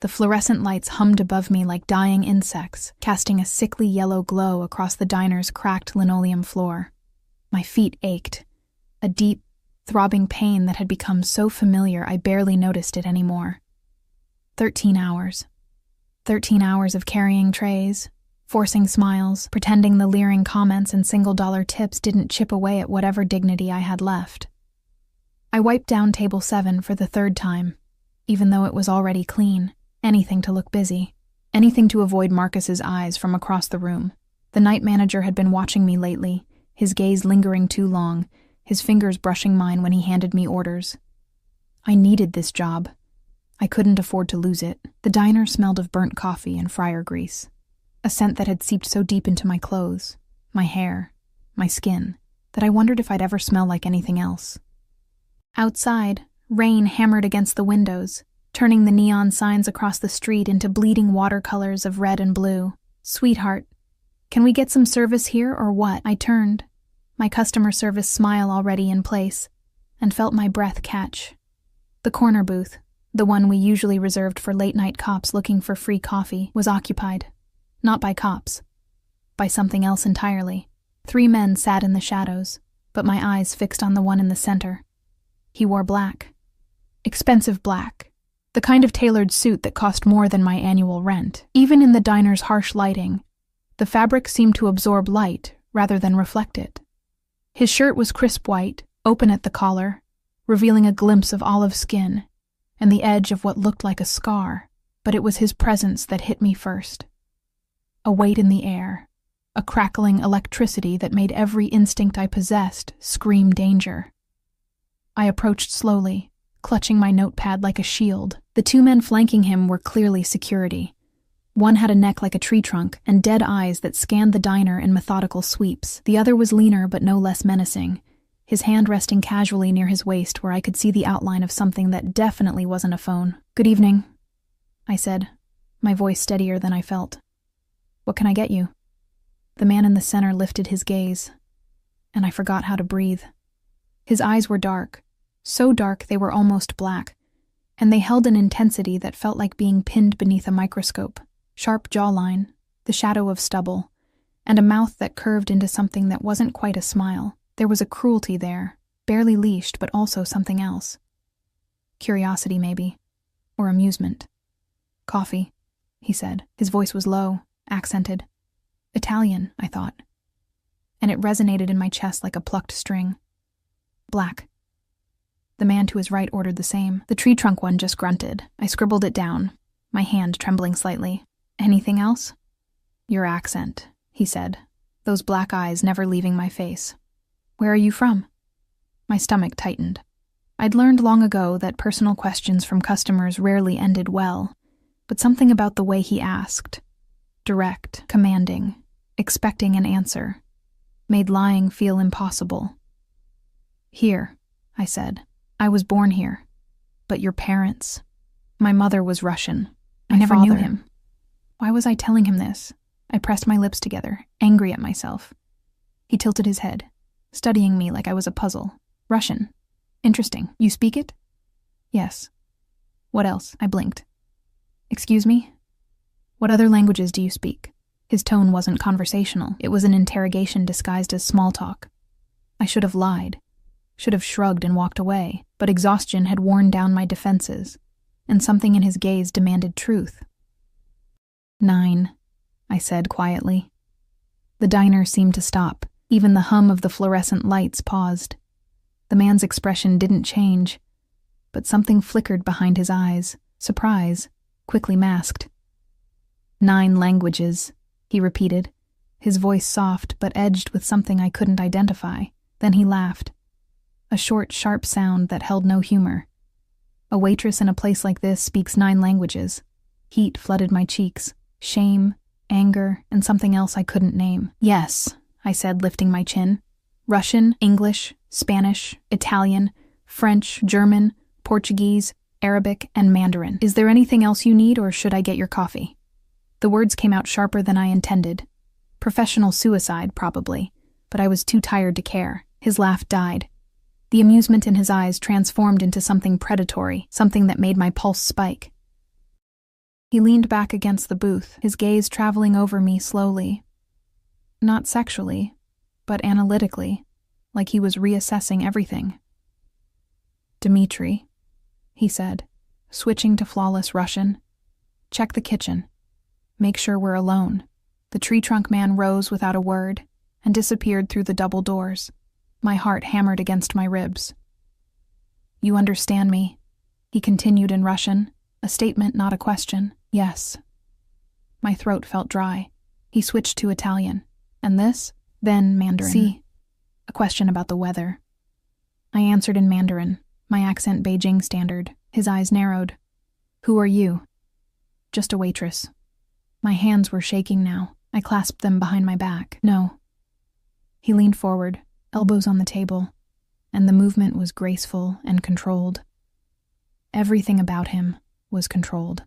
The fluorescent lights hummed above me like dying insects, casting a sickly yellow glow across the diner's cracked linoleum floor. My feet ached, a deep, throbbing pain that had become so familiar I barely noticed it anymore. 13 hours. 13 hours of carrying trays, forcing smiles, pretending the leering comments and single-dollar tips didn't chip away at whatever dignity I had left. I wiped down table 7 for the 3rd time, even though it was already clean. Anything to look busy. Anything to avoid Marcus's eyes from across the room. The night manager had been watching me lately, his gaze lingering too long, his fingers brushing mine when he handed me orders. I needed this job. I couldn't afford to lose it. The diner smelled of burnt coffee and fryer grease, a scent that had seeped so deep into my clothes, my hair, my skin, that I wondered if I'd ever smell like anything else. Outside, rain hammered against the windows, turning the neon signs across the street into bleeding watercolors of red and blue. "Sweetheart, can we get some service here or what?" I turned, my customer service smile already in place, and felt my breath catch. The corner booth, the one we usually reserved for late-night cops looking for free coffee, was occupied. Not by cops. By something else entirely. 3 men sat in the shadows, but my eyes fixed on the one in the center. He wore black. Expensive black. The kind of tailored suit that cost more than my annual rent. Even in the diner's harsh lighting, the fabric seemed to absorb light rather than reflect it. His shirt was crisp white, open at the collar, revealing a glimpse of olive skin and the edge of what looked like a scar, but it was his presence that hit me first. A weight in the air, a crackling electricity that made every instinct I possessed scream danger. I approached slowly, clutching my notepad like a shield. The 2 men flanking him were clearly security. One had a neck like a tree trunk and dead eyes that scanned the diner in methodical sweeps. The other was leaner but no less menacing, his hand resting casually near his waist where I could see the outline of something that definitely wasn't a phone. "Good evening," I said, my voice steadier than I felt. "What can I get you?" The man in the center lifted his gaze, and I forgot how to breathe. His eyes were dark, so dark they were almost black, and they held an intensity that felt like being pinned beneath a microscope. Sharp jawline, the shadow of stubble, and a mouth that curved into something that wasn't quite a smile. There was a cruelty there, barely leashed but also something else. Curiosity, maybe, or amusement. "Coffee," he said. His voice was low, accented. Italian, I thought, and it resonated in my chest like a plucked string. "Black." The man to his right ordered the same. The tree trunk one just grunted. I scribbled it down, my hand trembling slightly. "Anything else?" "Your accent," he said, those black eyes never leaving my face. "Where are you from?" My stomach tightened. I'd learned long ago that personal questions from customers rarely ended well, but something about the way he asked, direct, commanding, expecting an answer, made lying feel impossible. "Here," I said. "I was born here. But your parents?" My mother was Russian. I never knew him. Why was I telling him this? I pressed my lips together, angry at myself. He tilted his head, studying me like I was a puzzle. "Russian. Interesting. You speak it?" "Yes." "What else?" I blinked. "Excuse me? What other languages do you speak?" His tone wasn't conversational. It was an interrogation disguised as small talk. I should have lied, should have shrugged and walked away, but exhaustion had worn down my defenses, and something in his gaze demanded truth. 9, I said quietly. The diner seemed to stop. Even the hum of the fluorescent lights paused. The man's expression didn't change, but something flickered behind his eyes, surprise, quickly masked. 9 languages, he repeated, his voice soft but edged with something I couldn't identify. Then he laughed. A short, sharp sound that held no humor. A waitress in a place like this speaks 9 languages. Heat flooded my cheeks. Shame, anger, and something else I couldn't name. "Yes," I said, lifting my chin. "Russian, English, Spanish, Italian, French, German, Portuguese, Arabic, and Mandarin. Is there anything else you need, or should I get your coffee?" The words came out sharper than I intended. Professional suicide, probably, but I was too tired to care. His laugh died. The amusement in his eyes transformed into something predatory, something that made my pulse spike. He leaned back against the booth, his gaze traveling over me slowly. Not sexually, but analytically, like he was reassessing everything. "Dmitri," he said, switching to flawless Russian. "Check the kitchen. Make sure we're alone." The tree trunk man rose without a word and disappeared through the double doors. My heart hammered against my ribs. "You understand me?" he continued in Russian, a statement, not a question. "Yes." My throat felt dry. He switched to Italian. "And this?" Then Mandarin. "See." A question about the weather. I answered in Mandarin, my accent Beijing standard. His eyes narrowed. "Who are you?" "Just a waitress." My hands were shaking now. I clasped them behind my back. "No." He leaned forward, elbows on the table, and the movement was graceful and controlled. Everything about him was controlled.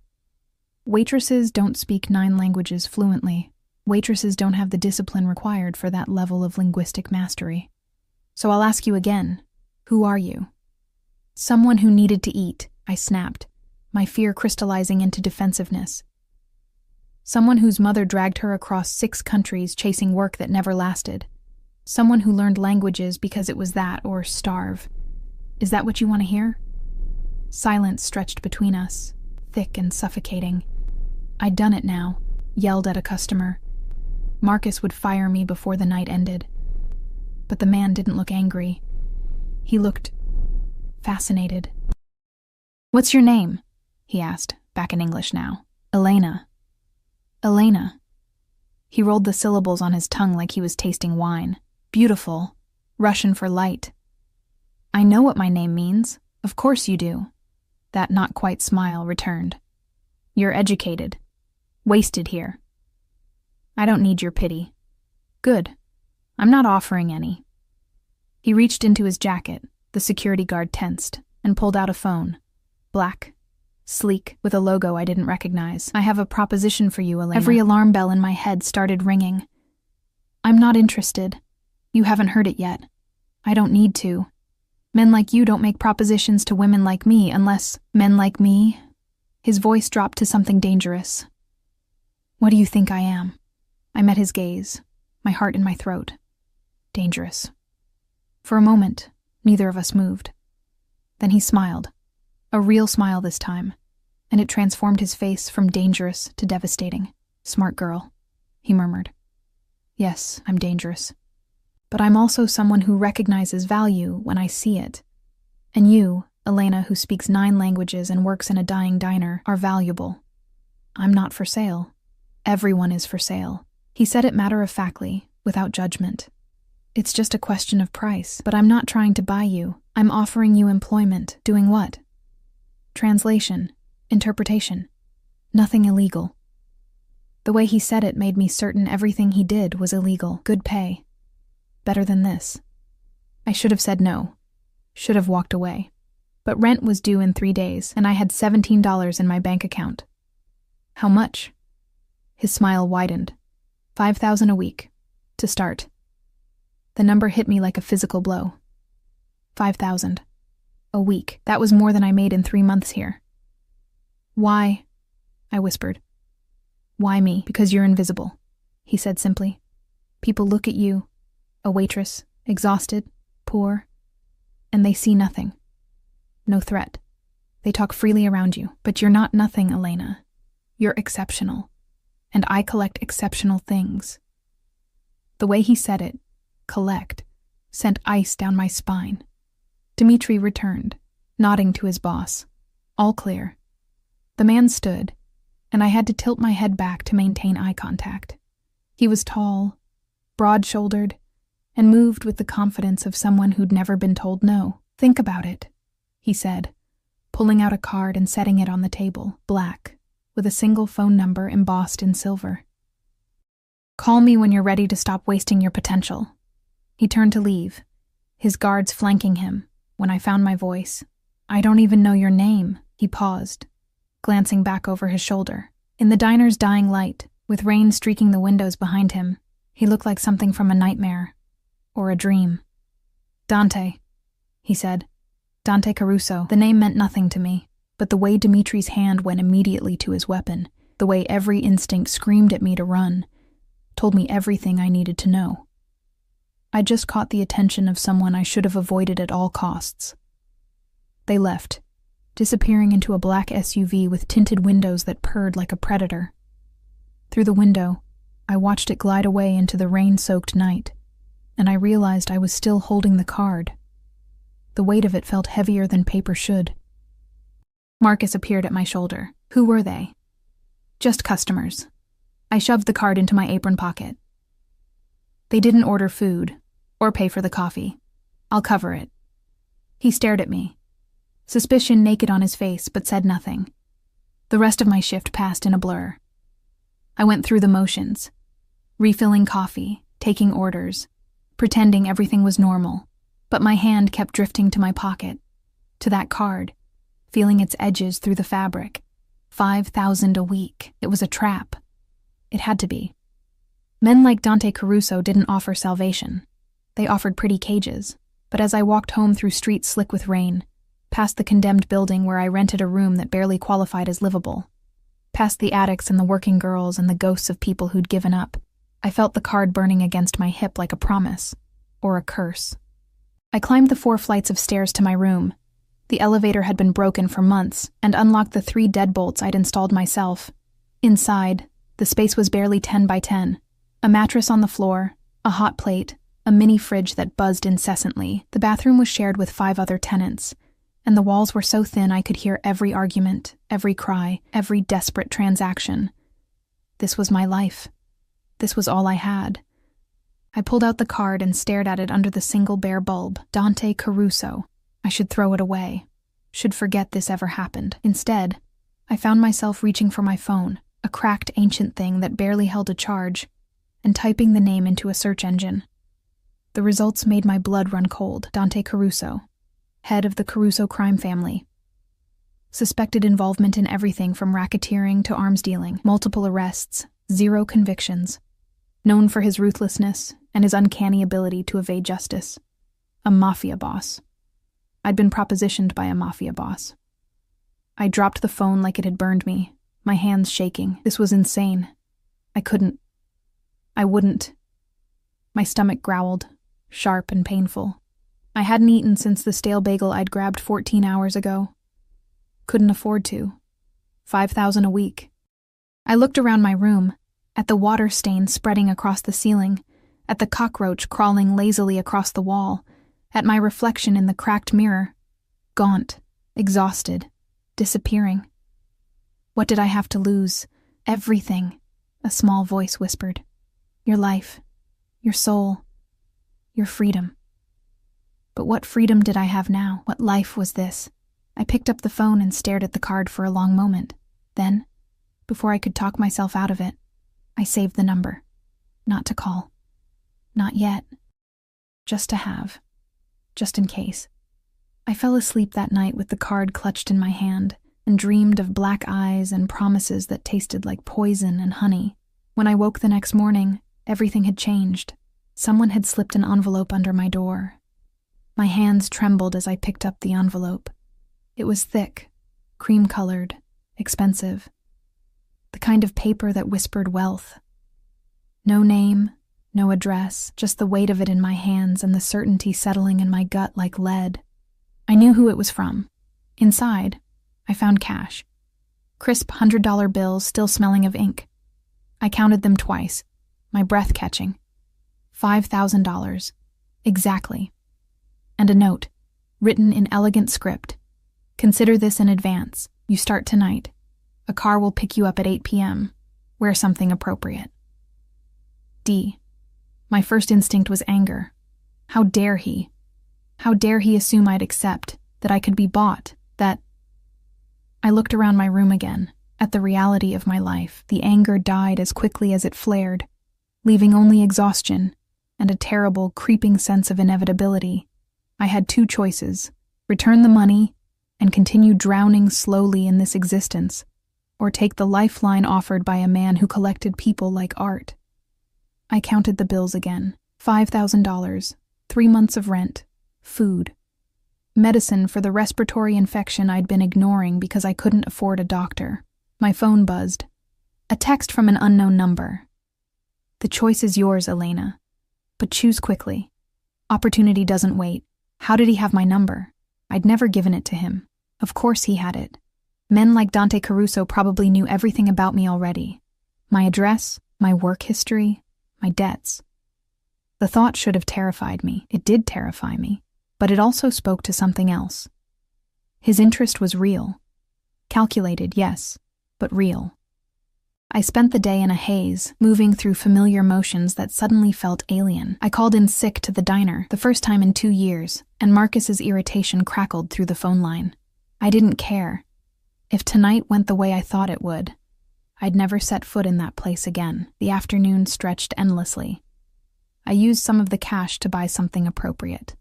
Waitresses don't speak 9 languages fluently. Waitresses don't have the discipline required for that level of linguistic mastery. "So I'll ask you again, who are you?" "Someone who needed to eat," I snapped, my fear crystallizing into defensiveness. "Someone whose mother dragged her across 6 countries chasing work that never lasted. Someone who learned languages because it was that or starve. Is that what you want to hear?" Silence stretched between us, thick and suffocating. I'd done it now, yelled at a customer. Marcus would fire me before the night ended. But the man didn't look angry. He looked fascinated. "What's your name?" he asked, back in English now. "Elena." "Elena." He rolled the syllables on his tongue like he was tasting wine. "Beautiful. Russian for light." "I know what my name means. Of course you do." That not-quite smile returned. "You're educated. Wasted here. I don't need your pity." "Good. I'm not offering any." He reached into his jacket, the security guard tensed, and pulled out a phone. Black, sleek, with a logo I didn't recognize. "I have a proposition for you, Elena." Every alarm bell in my head started ringing. "I'm not interested. You haven't heard it yet. I don't need to. Men like you don't make propositions to women like me unless men like me." His voice dropped to something dangerous. "What do you think I am?" I met his gaze, my heart in my throat. Dangerous. For a moment, neither of us moved. Then he smiled, a real smile this time, and it transformed his face from dangerous to devastating. "Smart girl," he murmured. "Yes, I'm dangerous. But I'm also someone who recognizes value when I see it. And you, Elena, who speaks 9 languages and works in a dying diner, are valuable. I'm not for sale. Everyone is for sale." He said it matter-of-factly, without judgment. "It's just a question of price, but I'm not trying to buy you. I'm offering you employment." "Doing what?" "Translation. Interpretation. Nothing illegal." The way he said it made me certain everything he did was illegal. Good pay. Better than this. I should have said no. Should have walked away. But rent was due in 3 days, and I had $17 in my bank account. "How much?" His smile widened. $5,000 a week. To start. The number hit me like a physical blow. 5,000. A week. That was more than I made in 3 months here. "Why?" I whispered. "Why me?" "Because you're invisible," he said simply. "People look at you, a waitress, exhausted, poor, and they see nothing. No threat. They talk freely around you, but you're not nothing, Elena. You're exceptional, and I collect exceptional things." The way he said it, collect, sent ice down my spine. Dmitri returned, nodding to his boss. All clear. The man stood, and I had to tilt my head back to maintain eye contact. He was tall, broad-shouldered, and moved with the confidence of someone who'd never been told no. "Think about it," he said, pulling out a card and setting it on the table, black, with a single phone number embossed in silver. "Call me when you're ready to stop wasting your potential." He turned to leave, his guards flanking him, when I found my voice. "I don't even know your name." He paused, glancing back over his shoulder. In the diner's dying light, with rain streaking the windows behind him, he looked like something from a nightmare, or a dream. "Dante," he said. "Dante Caruso." The name meant nothing to me. but the way Dimitri's hand went immediately to his weapon, the way every instinct screamed at me to run, told me everything I needed to know. I just caught the attention of someone I should have avoided at all costs. They left, disappearing into a black SUV with tinted windows that purred like a predator. Through the window, I watched it glide away into the rain-soaked night, and I realized I was still holding the card. The weight of it felt heavier than paper should. Marcus appeared at my shoulder. Who were they? Just customers. I shoved the card into my apron pocket. They didn't order food, or pay for the coffee. I'll cover it. He stared at me, suspicion naked on his face, but said nothing. The rest of my shift passed in a blur. I went through the motions, refilling coffee, taking orders, pretending everything was normal, but my hand kept drifting to my pocket, to that card, feeling its edges through the fabric. 5,000 a week. It was a trap. It had to be. Men like Dante Caruso didn't offer salvation. They offered pretty cages, but as I walked home through streets slick with rain, past the condemned building where I rented a room that barely qualified as livable, past the addicts and the working girls and the ghosts of people who'd given up, I felt the card burning against my hip like a promise, or a curse. I climbed the 4 flights of stairs to my room. The elevator had been broken for months, and unlocked the 3 deadbolts I'd installed myself. Inside, the space was barely 10 by 10. A mattress on the floor, a hot plate, a mini fridge that buzzed incessantly. The bathroom was shared with 5 other tenants, and the walls were so thin I could hear every argument, every cry, every desperate transaction. This was my life. This was all I had. I pulled out the card and stared at it under the single bare bulb. Dante Caruso. I should throw it away. Should forget this ever happened. Instead, I found myself reaching for my phone, a cracked ancient thing that barely held a charge, and typing the name into a search engine. The results made my blood run cold. Dante Caruso, head of the Caruso crime family. Suspected involvement in everything from racketeering to arms dealing, multiple arrests, 0 convictions. Known for his ruthlessness and his uncanny ability to evade justice. A mafia boss. I'd been propositioned by a mafia boss. I dropped the phone like it had burned me, my hands shaking. This was insane. I couldn't. I wouldn't. My stomach growled, sharp and painful. I hadn't eaten since the stale bagel I'd grabbed 14 hours ago. Couldn't afford to. 5,000 a week. I looked around my room, at the water stain spreading across the ceiling, at the cockroach crawling lazily across the wall, at my reflection in the cracked mirror, gaunt, exhausted, disappearing. What did I have to lose? Everything, a small voice whispered. Your life, your soul, your freedom. But what freedom did I have now? What life was this? I picked up the phone and stared at the card for a long moment. Then, before I could talk myself out of it, I saved the number. Not to call. Not yet. Just to have. Just in case. I fell asleep that night with the card clutched in my hand and dreamed of black eyes and promises that tasted like poison and honey. When I woke the next morning, everything had changed. Someone had slipped an envelope under my door. My hands trembled as I picked up the envelope. It was thick, cream-colored, expensive. The kind of paper that whispered wealth. No name, no address, just the weight of it in my hands and the certainty settling in my gut like lead. I knew who it was from. Inside, I found cash. Crisp $100 bills still smelling of ink. I counted them twice, my breath catching. $5,000. Exactly. And a note, written in elegant script. Consider this in advance. You start tonight. A car will pick you up at 8 p.m. Wear something appropriate. D. My first instinct was anger. How dare he? How dare he assume I'd accept, that I could be bought, that... I looked around my room again, at the reality of my life. The anger died as quickly as it flared, leaving only exhaustion and a terrible, creeping sense of inevitability. I had 2 choices: return the money and continue drowning slowly in this existence, or take the lifeline offered by a man who collected people like art. I counted the bills again. $5,000, 3 months of rent, food. Medicine for the respiratory infection I'd been ignoring because I couldn't afford a doctor. My phone buzzed. A text from an unknown number. "The choice is yours, Elena. But choose quickly. Opportunity doesn't wait. How did he have my number? I'd never given it to him. Of course he had it. Men like Dante Caruso probably knew everything about me already. My address, my work history, my debts. The thought should have terrified me. It did terrify me. But it also spoke to something else. His interest was real. Calculated, yes, but real. I spent the day in a haze, moving through familiar motions that suddenly felt alien. I called in sick to the diner, the first time in 2 years, and Marcus's irritation crackled through the phone line. I didn't care. If tonight went the way I thought it would, I'd never set foot in that place again. The afternoon stretched endlessly. I used some of the cash to buy something appropriate.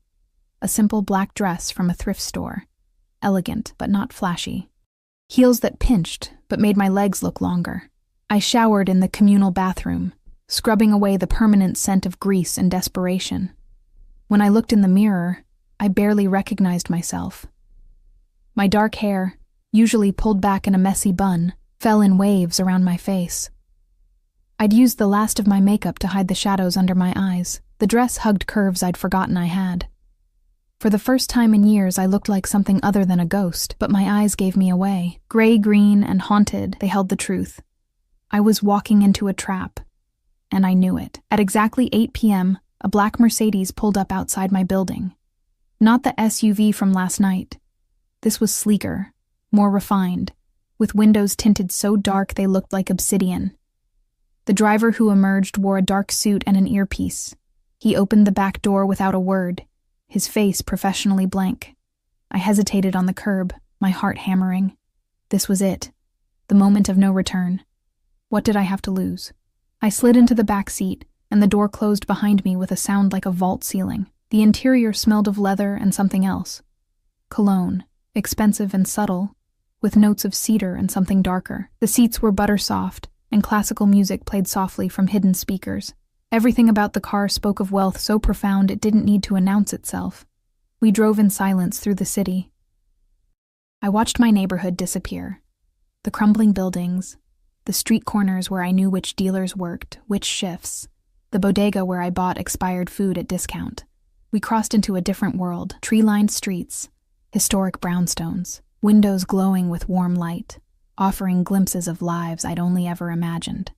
A simple black dress from a thrift store. Elegant, but not flashy. Heels that pinched, but made my legs look longer. I showered in the communal bathroom, scrubbing away the permanent scent of grease and desperation. When I looked in the mirror, I barely recognized myself. My dark hair, usually pulled back in a messy bun, fell in waves around my face. I'd used the last of my makeup to hide the shadows under my eyes. The dress hugged curves I'd forgotten I had. For the first time in years, I looked like something other than a ghost, but my eyes gave me away. Gray-green and haunted, they held the truth. I was walking into a trap, and I knew it. At exactly 8 p.m., a black Mercedes pulled up outside my building. Not the SUV from last night. This was sleeker, more refined, with windows tinted so dark they looked like obsidian. The driver who emerged wore a dark suit and an earpiece. He opened the back door without a word, his face professionally blank. I hesitated on the curb, my heart hammering. This was it, the moment of no return. What did I have to lose? I slid into the back seat, and the door closed behind me with a sound like a vault ceiling. The interior smelled of leather and something else. Cologne, expensive and subtle, with notes of cedar and something darker. The seats were butter soft, and classical music played softly from hidden speakers. Everything about the car spoke of wealth so profound it didn't need to announce itself. We drove in silence through the city. I watched my neighborhood disappear. The crumbling buildings, the street corners where I knew which dealers worked, which shifts, the bodega where I bought expired food at discount. We crossed into a different world, tree-lined streets, historic brownstones, windows glowing with warm light, offering glimpses of lives I'd only ever imagined.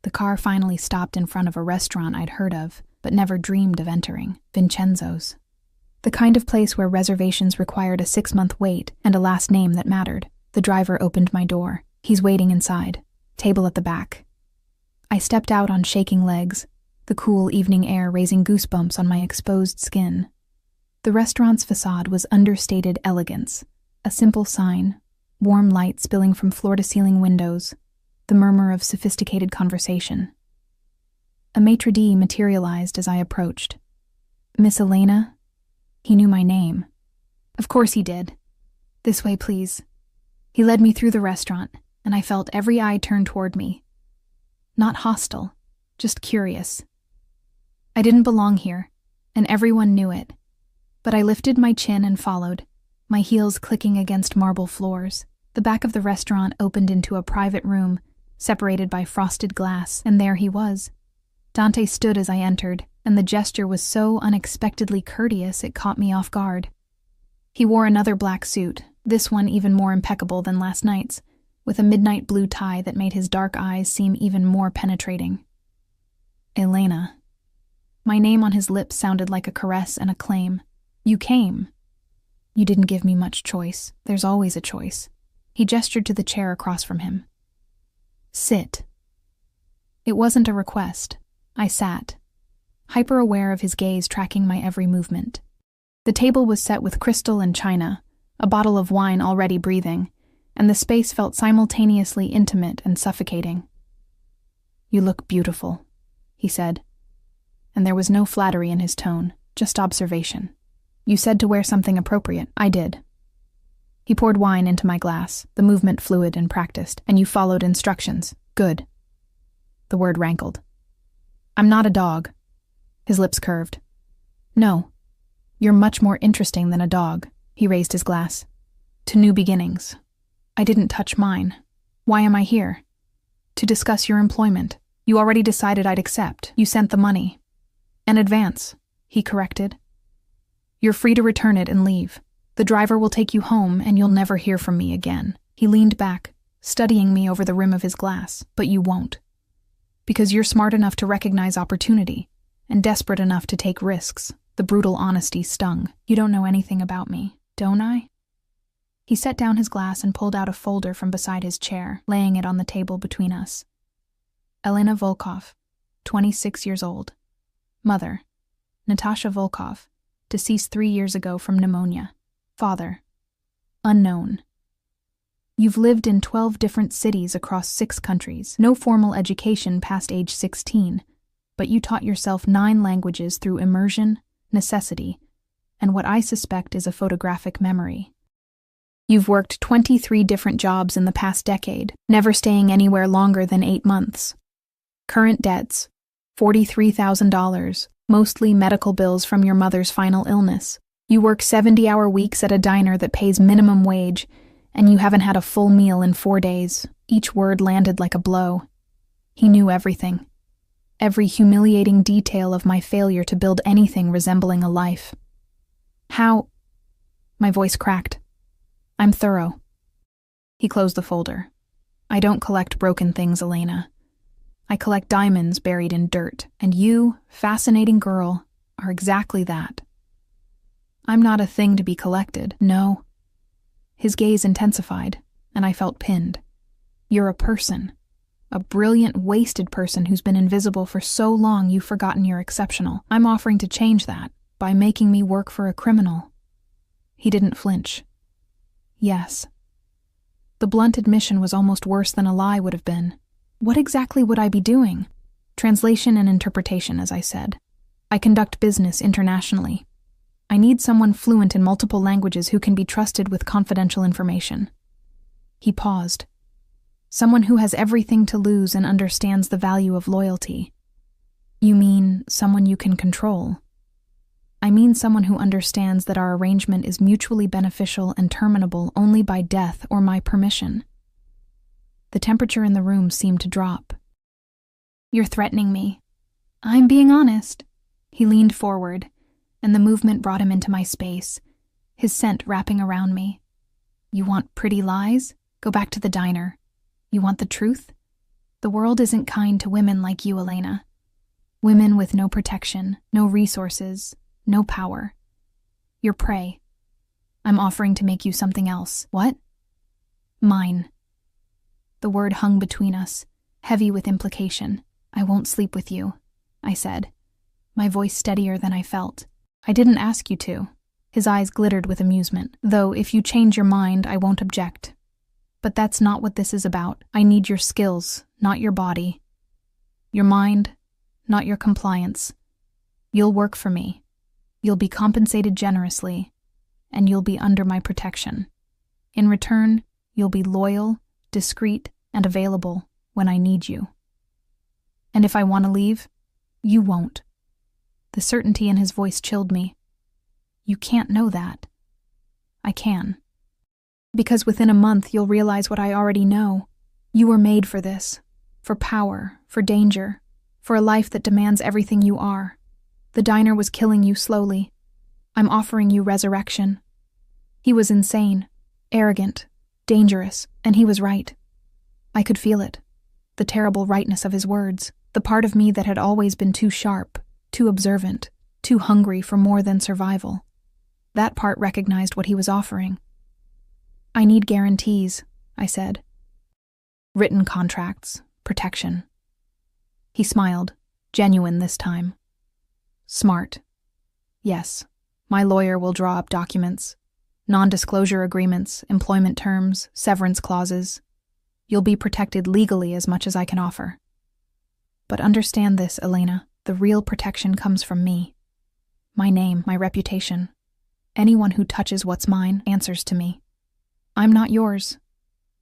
The car finally stopped in front of a restaurant I'd heard of, but never dreamed of entering, Vincenzo's. The kind of place where reservations required a 6-month wait and a last name that mattered. The driver opened my door. He's waiting inside, table at the back. I stepped out on shaking legs, the cool evening air raising goosebumps on my exposed skin. The restaurant's facade was understated elegance, a simple sign, warm light spilling from floor-to-ceiling windows, the murmur of sophisticated conversation. A maitre d' materialized as I approached. "Miss Elena?" He knew my name. Of course he did. "This way, please." He led me through the restaurant, and I felt every eye turn toward me. Not hostile, just curious. I didn't belong here, and everyone knew it. But I lifted my chin and followed, my heels clicking against marble floors. The back of the restaurant opened into a private room, separated by frosted glass, and there he was. Dante stood as I entered, and the gesture was so unexpectedly courteous it caught me off guard. He wore another black suit, this one even more impeccable than last night's, with a midnight blue tie that made his dark eyes seem even more penetrating. Elena. My name on his lips sounded like a caress and a claim. "You came." "You didn't give me much choice. There's always a choice." He gestured to the chair across from him. "Sit." It wasn't a request. I sat, hyper-aware of his gaze tracking my every movement. The table was set with crystal and china, a bottle of wine already breathing, and the space felt simultaneously intimate and suffocating. "You look beautiful," he said, and there was no flattery in his tone, just observation. "You said to wear something appropriate." I did. He poured wine into my glass, the movement fluid and practiced. "And you followed instructions. Good." The word rankled. "I'm not a dog." His lips curved. "No. You're much more interesting than a dog. He raised his glass. To new beginnings. I didn't touch mine. Why am I here? To discuss your employment. You already decided I'd accept. You sent the money. An advance, he corrected. You're free to return it and leave. The driver will take you home and you'll never hear from me again. He leaned back, studying me over the rim of his glass. But you won't. Because you're smart enough to recognize opportunity and desperate enough to take risks. The brutal honesty stung. You don't know anything about me, don't I? He set down his glass and pulled out a folder from beside his chair, laying it on the table between us. Elena Volkov, 26 years old. Mother, Natasha Volkov, deceased 3 years ago from pneumonia. Father, unknown. You've lived in 12 different cities across 6 countries. No formal education past age 16, but you taught yourself 9 languages through immersion, necessity, and what I suspect is a photographic memory. You've worked 23 different jobs in the past decade, never staying anywhere longer than 8 months. Current debts, $43,000, mostly medical bills from your mother's final illness. You work 70-hour weeks at a diner that pays minimum wage, and you haven't had a full meal in 4 days. Each word landed like a blow. He knew everything. Every humiliating detail of my failure to build anything resembling a life. How? My voice cracked. I'm thorough. He closed the folder. I don't collect broken things, Elena. I collect diamonds buried in dirt, and you, fascinating girl, are exactly that. I'm not a thing to be collected, no. His gaze intensified, and I felt pinned. You're a person. A brilliant, wasted person who's been invisible for so long you've forgotten you're exceptional. I'm offering to change that by making me work for a criminal. He didn't flinch. Yes. The blunt admission was almost worse than a lie would have been. What exactly would I be doing? Translation and interpretation, as I said. I conduct business internationally. I need someone fluent in multiple languages who can be trusted with confidential information. He paused. Someone who has everything to lose and understands the value of loyalty. You mean someone you can control? I mean someone who understands that our arrangement is mutually beneficial and terminable only by death or my permission. The temperature in the room seemed to drop. You're threatening me. I'm being honest. He leaned forward, and the movement brought him into my space, his scent wrapping around me. You want pretty lies? Go back to the diner. You want the truth? The world isn't kind to women like you, Elena. Women with no protection, no resources, no power. You're prey. I'm offering to make you something else. What? Mine. The word hung between us, heavy with implication. I won't sleep with you, I said, my voice steadier than I felt. I didn't ask you to. His eyes glittered with amusement. Though, if you change your mind, I won't object. But that's not what this is about. I need your skills, not your body. Your mind, not your compliance. You'll work for me. You'll be compensated generously, and you'll be under my protection. In return, you'll be loyal, discreet, and available when I need you. And if I want to leave, you won't. The certainty in his voice chilled me. You can't know that. I can. Because within a month you'll realize what I already know. You were made for this. For power, for danger, for a life that demands everything you are. The diner was killing you slowly. I'm offering you resurrection. He was insane, arrogant, dangerous, and he was right. I could feel it. The terrible rightness of his words. The part of me that had always been too sharp, too observant, too hungry for more than survival. That part recognized what he was offering. I need guarantees, I said. Written contracts, protection. He smiled, genuine this time. Smart. Yes, my lawyer will draw up documents, non-disclosure agreements, employment terms, severance clauses. You'll be protected legally as much as I can offer. But understand this, Elena, the real protection comes from me. My name, my reputation. Anyone who touches what's mine answers to me. I'm not yours.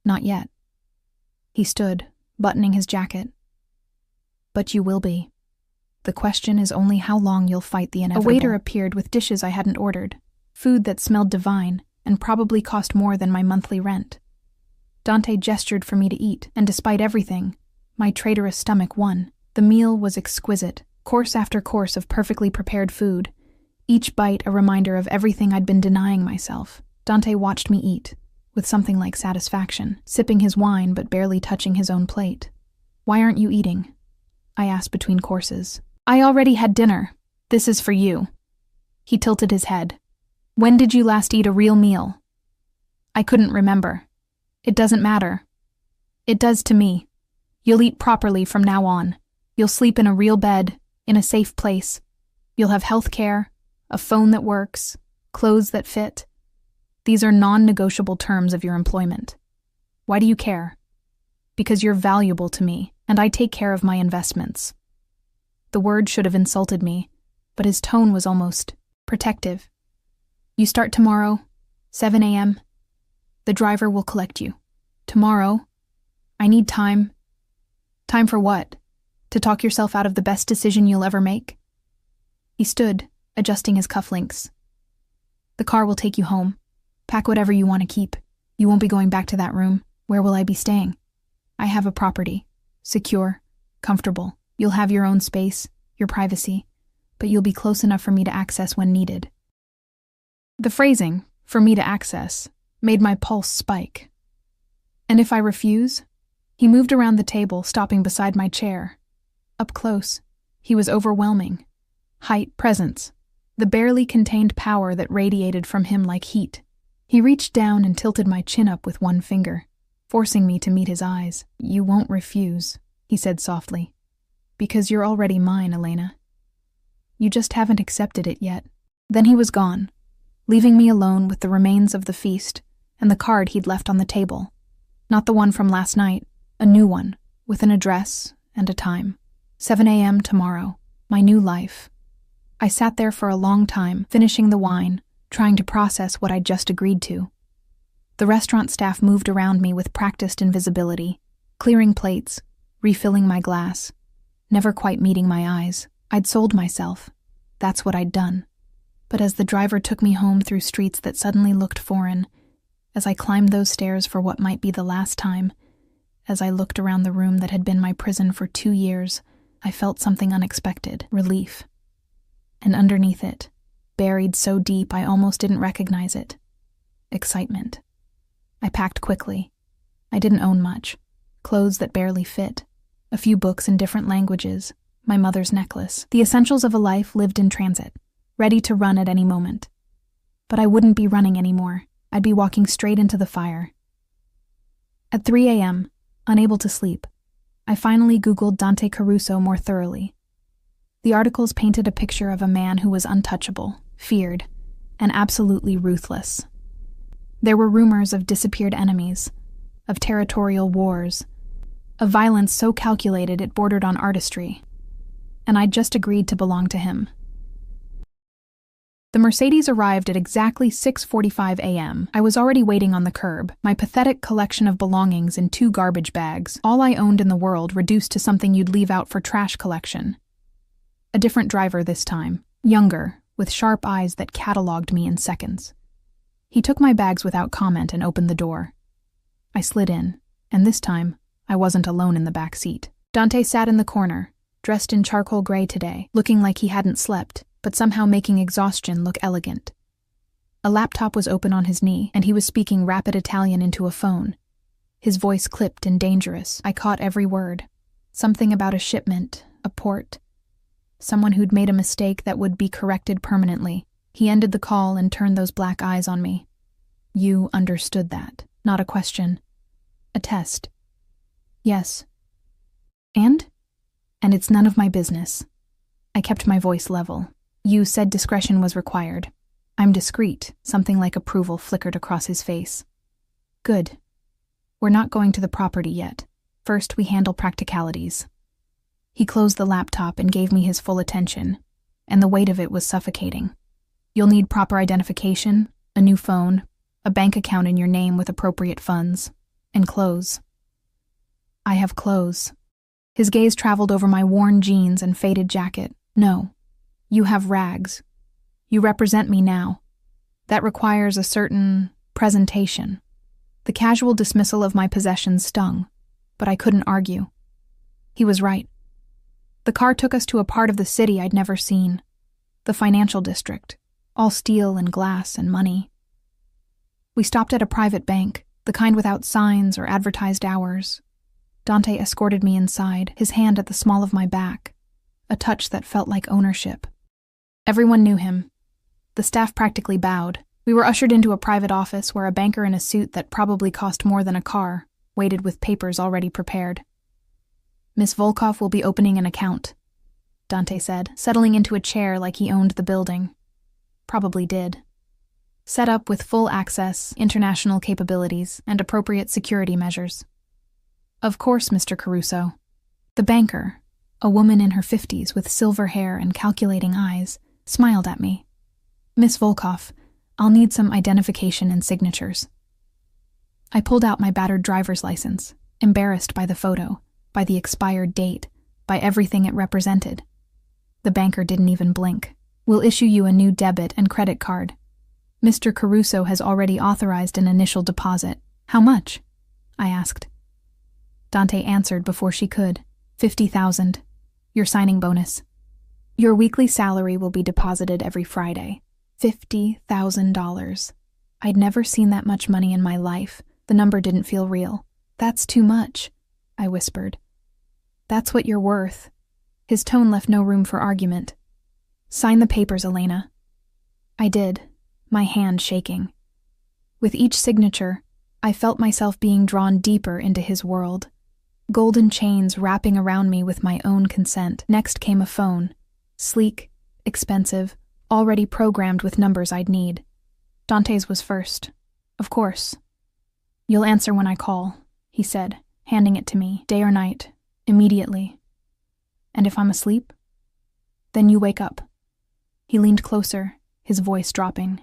Not yet. He stood, buttoning his jacket. But you will be. The question is only how long you'll fight the inevitable. A waiter appeared with dishes I hadn't ordered, food that smelled divine and probably cost more than my monthly rent. Dante gestured for me to eat, and despite everything, my traitorous stomach won. The meal was exquisite, course after course of perfectly prepared food, each bite a reminder of everything I'd been denying myself. Dante watched me eat, with something like satisfaction, sipping his wine but barely touching his own plate. "Why aren't you eating?" I asked between courses. "I already had dinner. This is for you." He tilted his head. "When did you last eat a real meal?" I couldn't remember. "It doesn't matter." "It does to me. You'll eat properly from now on. You'll sleep in a real bed, in a safe place. You'll have health care, a phone that works, clothes that fit. These are non-negotiable terms of your employment. Why do you care?" "Because you're valuable to me, and I take care of my investments." The word should have insulted me, but his tone was almost protective. "You start tomorrow, 7 a.m. The driver will collect you. Tomorrow, I need time." "Time for what? To talk yourself out of the best decision you'll ever make?" He stood, adjusting his cufflinks. "The car will take you home. Pack whatever you want to keep. You won't be going back to that room. Where will I be staying? I have a property. Secure, comfortable. You'll have your own space, your privacy, but you'll be close enough for me to access when needed." The phrasing, "for me to access," made my pulse spike. "And if I refuse?" He moved around the table, stopping beside my chair. Up close, he was overwhelming. Height, presence, the barely contained power that radiated from him like heat. He reached down and tilted my chin up with one finger, forcing me to meet his eyes. "You won't refuse," he said softly. "Because you're already mine, Elena. You just haven't accepted it yet." Then he was gone, leaving me alone with the remains of the feast and the card he'd left on the table. Not the one from last night, a new one, with an address and a time. 7 a.m. tomorrow, my new life. I sat there for a long time, finishing the wine, trying to process what I'd just agreed to. The restaurant staff moved around me with practiced invisibility, clearing plates, refilling my glass, never quite meeting my eyes. I'd sold myself. That's what I'd done. But as the driver took me home through streets that suddenly looked foreign, as I climbed those stairs for what might be the last time, as I looked around the room that had been my prison for 2 years, I felt something unexpected, relief. And underneath it, buried so deep I almost didn't recognize it, excitement. I packed quickly. I didn't own much. Clothes that barely fit, a few books in different languages, my mother's necklace. The essentials of a life lived in transit, ready to run at any moment. But I wouldn't be running anymore. I'd be walking straight into the fire. At 3 a.m., unable to sleep, I finally Googled Dante Caruso more thoroughly. The articles painted a picture of a man who was untouchable, feared, and absolutely ruthless. There were rumors of disappeared enemies, of territorial wars, of violence so calculated it bordered on artistry, and I'd just agreed to belong to him. The Mercedes arrived at exactly 6:45 a.m. I was already waiting on the curb, my pathetic collection of belongings in 2 garbage bags, all I owned in the world reduced to something you'd leave out for trash collection. A different driver this time, younger, with sharp eyes that catalogued me in seconds. He took my bags without comment and opened the door. I slid in, and this time, I wasn't alone in the back seat. Dante sat in the corner, dressed in charcoal gray today, looking like he hadn't slept, but somehow making exhaustion look elegant. A laptop was open on his knee, and he was speaking rapid Italian into a phone. His voice clipped and dangerous. I caught every word. Something about a shipment, a port, someone who'd made a mistake that would be corrected permanently. He ended the call and turned those black eyes on me. "You understood that. Not a question. A test." "Yes." And it's none of my business." I kept my voice level. "You said discretion was required." "I'm discreet." Something like approval flickered across his face. "Good. We're not going to the property yet. First, we handle practicalities." He closed the laptop and gave me his full attention, and the weight of it was suffocating. "You'll need proper identification, a new phone, a bank account in your name with appropriate funds, and clothes." "I have clothes." His gaze traveled over my worn jeans and faded jacket, No. You have rags. You represent me now. That requires a certain presentation. The casual dismissal of my possessions stung, but I couldn't argue. He was right. The car took us to a part of the city I'd never seen. The financial district, all steel and glass and money. We stopped at a private bank, the kind without signs or advertised hours. Dante escorted me inside, his hand at the small of my back, a touch that felt like ownership. Everyone knew him. The staff practically bowed. We were ushered into a private office where a banker in a suit that probably cost more than a car waited with papers already prepared. "Miss Volkov will be opening an account," Dante said, settling into a chair like he owned the building. Probably did. Set up with full access, international capabilities, and appropriate security measures. "Of course, Mr. Caruso." The banker, a woman in her 50s with silver hair and calculating eyes, smiled at me. "Miss Volkov, I'll need some identification and signatures." I pulled out my battered driver's license, embarrassed by the photo, by the expired date, by everything it represented. The banker didn't even blink. "We'll issue you a new debit and credit card. Mr. Caruso has already authorized an initial deposit. How much?" I asked. Dante answered before she could. 50,000. Your signing bonus. Your weekly salary will be deposited every Friday. $50,000. I'd never seen that much money in my life. The number didn't feel real. "That's too much," I whispered. "That's what you're worth." His tone left no room for argument. "Sign the papers, Elena." I did, my hand shaking. With each signature, I felt myself being drawn deeper into his world. Golden chains wrapping around me with my own consent. Next came a phone. Sleek, expensive, already programmed with numbers I'd need. Dante's was first. Of course. "You'll answer when I call," he said, handing it to me, day or night, immediately. "And if I'm asleep?" "Then you wake up." He leaned closer, his voice dropping.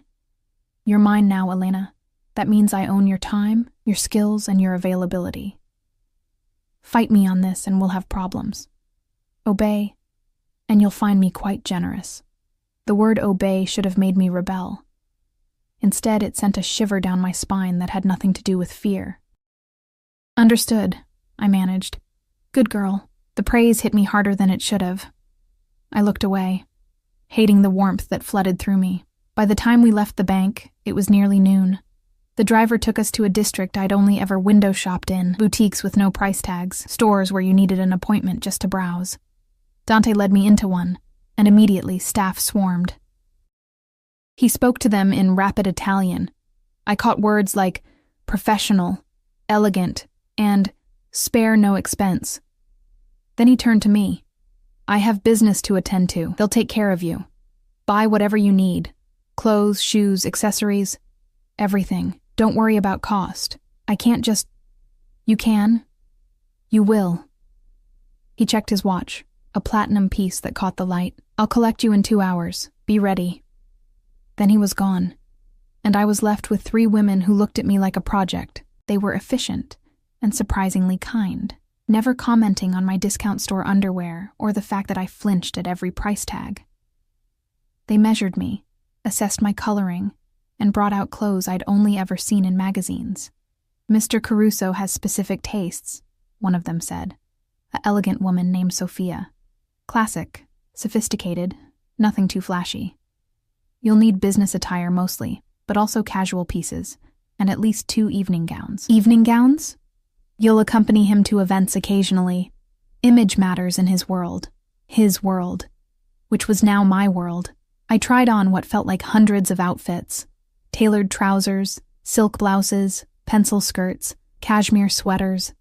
"You're mine now, Elena. That means I own your time, your skills, and your availability. Fight me on this and we'll have problems. Obey, and you'll find me quite generous." The word obey should have made me rebel. Instead, it sent a shiver down my spine that had nothing to do with fear. "Understood," I managed. "Good girl." The praise hit me harder than it should have. I looked away, hating the warmth that flooded through me. By the time we left the bank, it was nearly noon. The driver took us to a district I'd only ever window shopped in, boutiques with no price tags, stores where you needed an appointment just to browse. Dante led me into one, and immediately staff swarmed. He spoke to them in rapid Italian. I caught words like professional, elegant, and spare no expense. Then he turned to me. "I have business to attend to. They'll take care of you. Buy whatever you need. Clothes, shoes, accessories, everything. Don't worry about cost. I can't just..." "You can. You will." He checked his watch, a platinum piece that caught the light. "I'll collect you in 2 hours. Be ready." Then he was gone, and I was left with 3 women who looked at me like a project. They were efficient and surprisingly kind, never commenting on my discount store underwear or the fact that I flinched at every price tag. They measured me, assessed my coloring, and brought out clothes I'd only ever seen in magazines. "Mr. Caruso has specific tastes," one of them said, an elegant woman named Sophia. "Classic, sophisticated, nothing too flashy. You'll need business attire mostly, but also casual pieces, and at least 2 evening gowns." "Evening gowns?" "You'll accompany him to events occasionally. Image matters in his world, which was now my world." I tried on what felt like hundreds of outfits. Tailored trousers, silk blouses, pencil skirts, cashmere sweaters,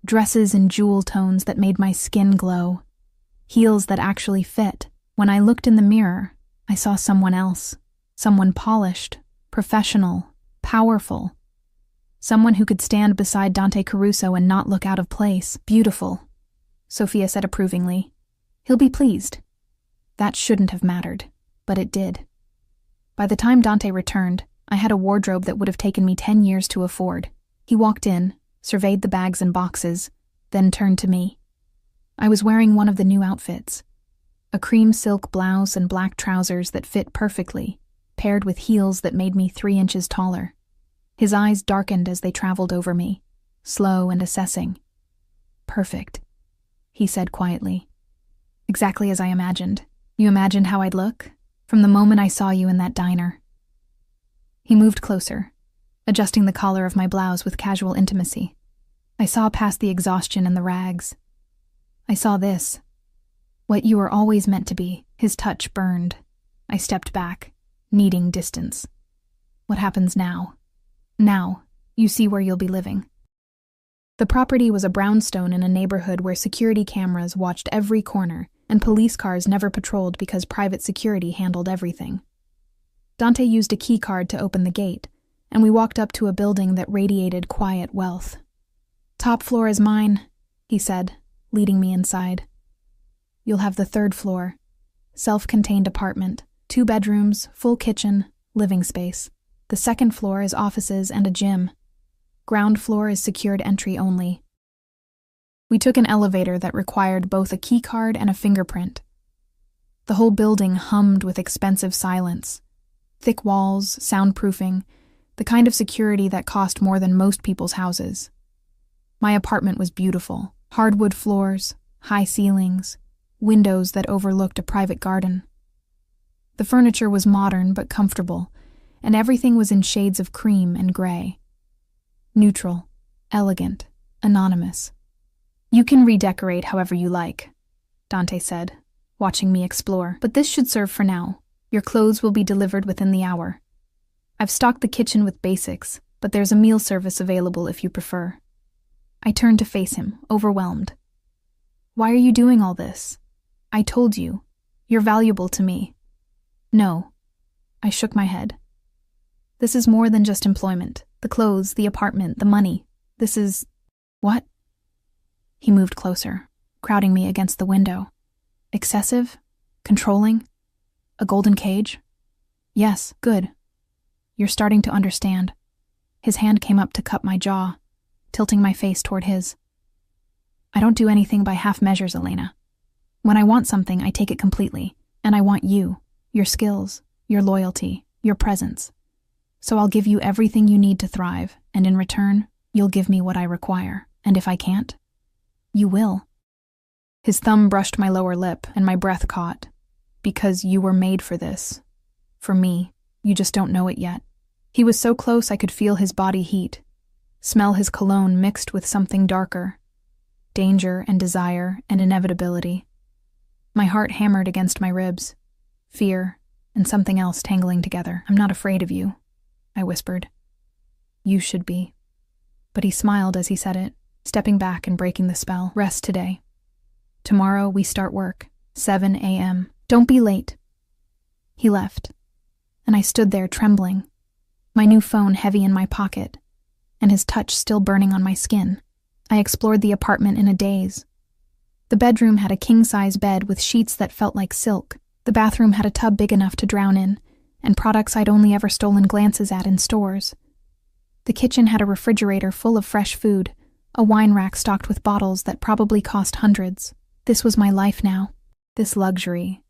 dresses in jewel tones that made my skin glow, heels that actually fit. When I looked in the mirror, I saw someone else, someone polished, professional, powerful, someone who could stand beside Dante Caruso and not look out of place. "Beautiful," Sophia said approvingly. "He'll be pleased." That shouldn't have mattered, but it did. By the time Dante returned, I had a wardrobe that would have taken me 10 years to afford. He walked in, surveyed the bags and boxes, then turned to me. I was wearing one of the new outfits. a cream silk blouse and black trousers that fit perfectly, paired with heels that made me 3 inches taller. His eyes darkened as they traveled over me, slow and assessing. "Perfect," he said quietly. "Exactly as I imagined. You imagined how I'd look? From the moment I saw you in that diner." He moved closer, adjusting the collar of my blouse with casual intimacy. I saw past the exhaustion and the rags. I saw this. What you were always meant to be. His touch burned. I stepped back, needing distance. "What happens now?" "Now, you see where you'll be living." The property was a brownstone in a neighborhood where security cameras watched every corner and police cars never patrolled because private security handled everything. Dante used a key card to open the gate, and we walked up to a building that radiated quiet wealth. "Top floor is mine," he said, leading me inside. "You'll have the 3rd floor. Self-contained apartment, 2 bedrooms, full kitchen, living space. The 2nd floor is offices and a gym. Ground floor is secured entry only." We took an elevator that required both a key card and a fingerprint. The whole building hummed with expensive silence. Thick walls, soundproofing, the kind of security that cost more than most people's houses. My apartment was beautiful. Hardwood floors, high ceilings, windows that overlooked a private garden. The furniture was modern but comfortable, and everything was in shades of cream and gray. Neutral, elegant, anonymous. "You can redecorate however you like," Dante said, watching me explore, "but this should serve for now. Your clothes will be delivered within the hour. I've stocked the kitchen with basics, but there's a meal service available if you prefer." I turned to face him, overwhelmed. "Why are you doing all this? I told you. You're valuable to me." "No." I shook my head. "This is more than just employment. The clothes, the apartment, the money. This is..." "What?" He moved closer, crowding me against the window. "Excessive? Controlling? A golden cage?" "Yes, good. You're starting to understand." His hand came up to cup my jaw, tilting my face toward his. "I don't do anything by half measures, Elena. When I want something, I take it completely, and I want you, your skills, your loyalty, your presence. So I'll give you everything you need to thrive, and in return, you'll give me what I require, and if I can't, you will." His thumb brushed my lower lip, and my breath caught. "Because you were made for this. For me, you just don't know it yet." He was so close I could feel his body heat, smell his cologne mixed with something darker. Danger and desire and inevitability. My heart hammered against my ribs. Fear and something else tangling together. "I'm not afraid of you," I whispered. "You should be." But he smiled as he said it, stepping back and breaking the spell. "Rest today. Tomorrow we start work, 7 a.m. Don't be late." He left, and I stood there trembling, my new phone heavy in my pocket, and his touch still burning on my skin. I explored the apartment in a daze. The bedroom had a king-size bed with sheets that felt like silk. The bathroom had a tub big enough to drown in, and products I'd only ever stolen glances at in stores. The kitchen had a refrigerator full of fresh food, a wine rack stocked with bottles that probably cost hundreds. This was my life now. This luxury.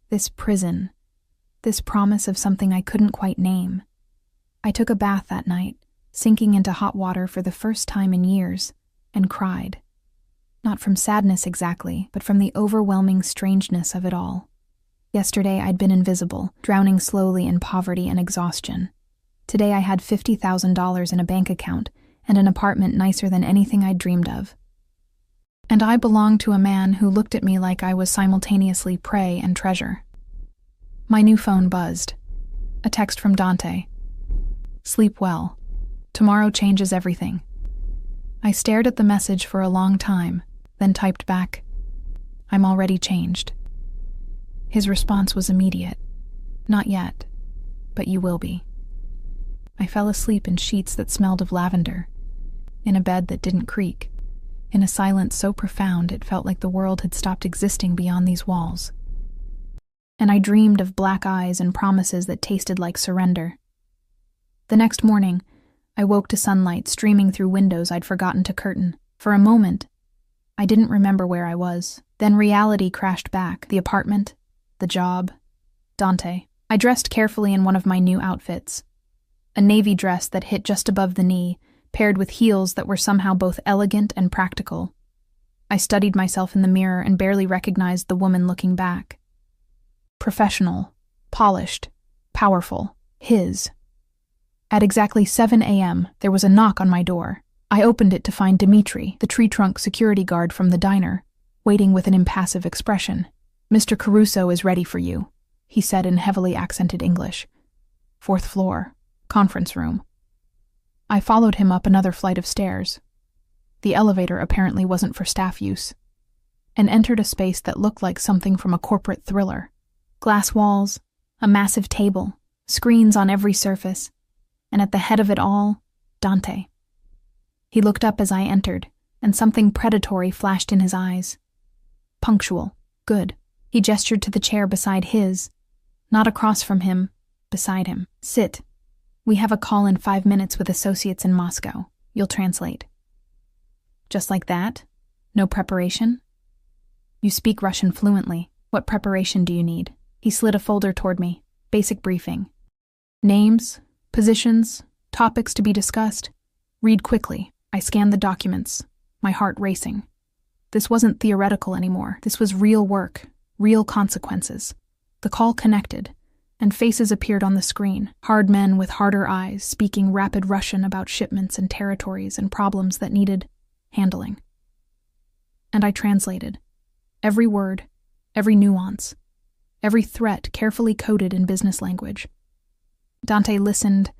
This prison. This promise of something I couldn't quite name. I took a bath that night, sinking into hot water for the first time in years, and cried. Not from sadness exactly, but from the overwhelming strangeness of it all. Yesterday I'd been invisible, drowning slowly in poverty and exhaustion. Today I had $50,000 in a bank account and an apartment nicer than anything I'd dreamed of. And I belonged to a man who looked at me like I was simultaneously prey and treasure. My new phone buzzed. A text from Dante. "Sleep well. Tomorrow changes everything." I stared at the message for a long time, then typed back, "I'm already changed." His response was immediate. "Not yet, but you will be." I fell asleep in sheets that smelled of lavender, in a bed that didn't creak, in a silence so profound it felt like the world had stopped existing beyond these walls. And I dreamed of black eyes and promises that tasted like surrender. The next morning, I woke to sunlight streaming through windows I'd forgotten to curtain. For a moment, I didn't remember where I was. Then reality crashed back. The apartment, the job, Dante. I dressed carefully in one of my new outfits. A navy dress that hit just above the knee, paired with heels that were somehow both elegant and practical. I studied myself in the mirror and barely recognized the woman looking back. Professional, polished, powerful, his. At exactly 7 a.m., there was a knock on my door. I opened it to find Dimitri, the tree trunk security guard from the diner, waiting with an impassive expression. "Mr. Caruso is ready for you," he said in heavily accented English. "4th floor, conference room." I followed him up another flight of stairs. The elevator apparently wasn't for staff use, and entered a space that looked like something from a corporate thriller. Glass walls, a massive table, screens on every surface, and at the head of it all, Dante. He looked up as I entered, and something predatory flashed in his eyes. Punctual. Good. He gestured to the chair beside his, not across from him, beside him. "Sit. We have a call in 5 minutes with associates in Moscow. You'll translate." Just like that? No preparation? "You speak Russian fluently. What preparation do you need?" He slid a folder toward me. Basic briefing. Names, positions, topics to be discussed. Read quickly. I scanned the documents, my heart racing. This wasn't theoretical anymore. This was real work, real consequences. The call connected, and faces appeared on the screen. Hard men with harder eyes, speaking rapid Russian about shipments and territories and problems that needed handling. And I translated. Every word, every nuance, every threat carefully coded in business language. Dante listened,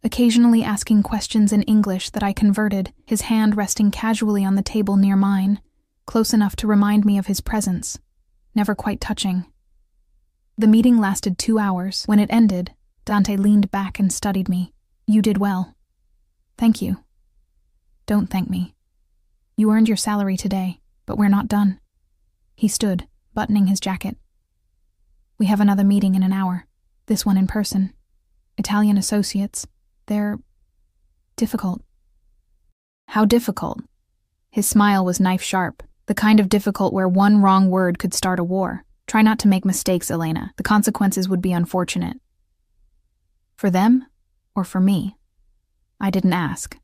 occasionally asking questions in English that I converted, his hand resting casually on the table near mine, close enough to remind me of his presence, never quite touching. The meeting lasted 2 hours. When it ended, Dante leaned back and studied me. "You did well." "Thank you." "Don't thank me. You earned your salary today, but we're not done." He stood, buttoning his jacket. "We have another meeting in an hour, this one in person. Italian associates. They're difficult." "How difficult?" His smile was knife-sharp, the kind of difficult where one wrong word could start a war. "Try not to make mistakes, Elena. The consequences would be unfortunate." "For them, or for me?" I didn't ask.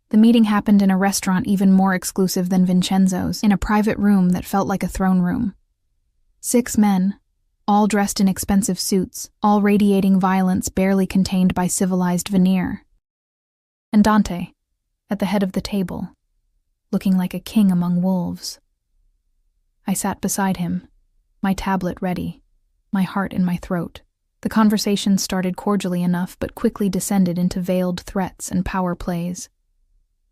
The meeting happened in a restaurant even more exclusive than Vincenzo's, in a private room that felt like a throne room. 6 men, all dressed in expensive suits, all radiating violence barely contained by civilized veneer. And Dante, at the head of the table, looking like a king among wolves. I sat beside him, my tablet ready, my heart in my throat. The conversation started cordially enough but quickly descended into veiled threats and power plays.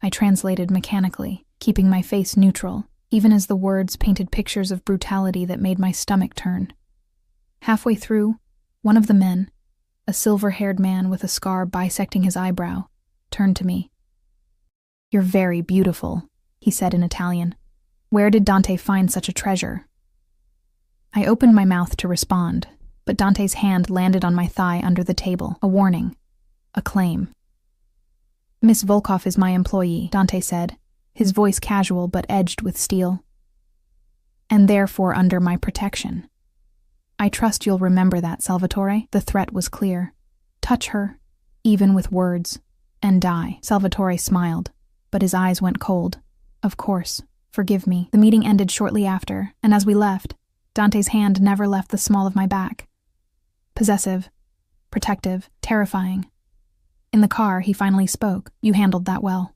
I translated mechanically, keeping my face neutral, even as the words painted pictures of brutality that made my stomach turn. Halfway through, one of the men, a silver-haired man with a scar bisecting his eyebrow, turned to me. "You're very beautiful," he said in Italian. Where did Dante find such a treasure? I opened my mouth to respond, but Dante's hand landed on my thigh under the table, a warning, a claim. "Miss Volkov is my employee," Dante said, his voice casual but edged with steel. "And therefore under my protection. I trust you'll remember that, Salvatore." The threat was clear. Touch her, even with words, and die. Salvatore smiled, but his eyes went cold. "Of course, forgive me." The meeting ended shortly after, and as we left, Dante's hand never left the small of my back. Possessive, protective, terrifying. In the car, he finally spoke. "You handled that well."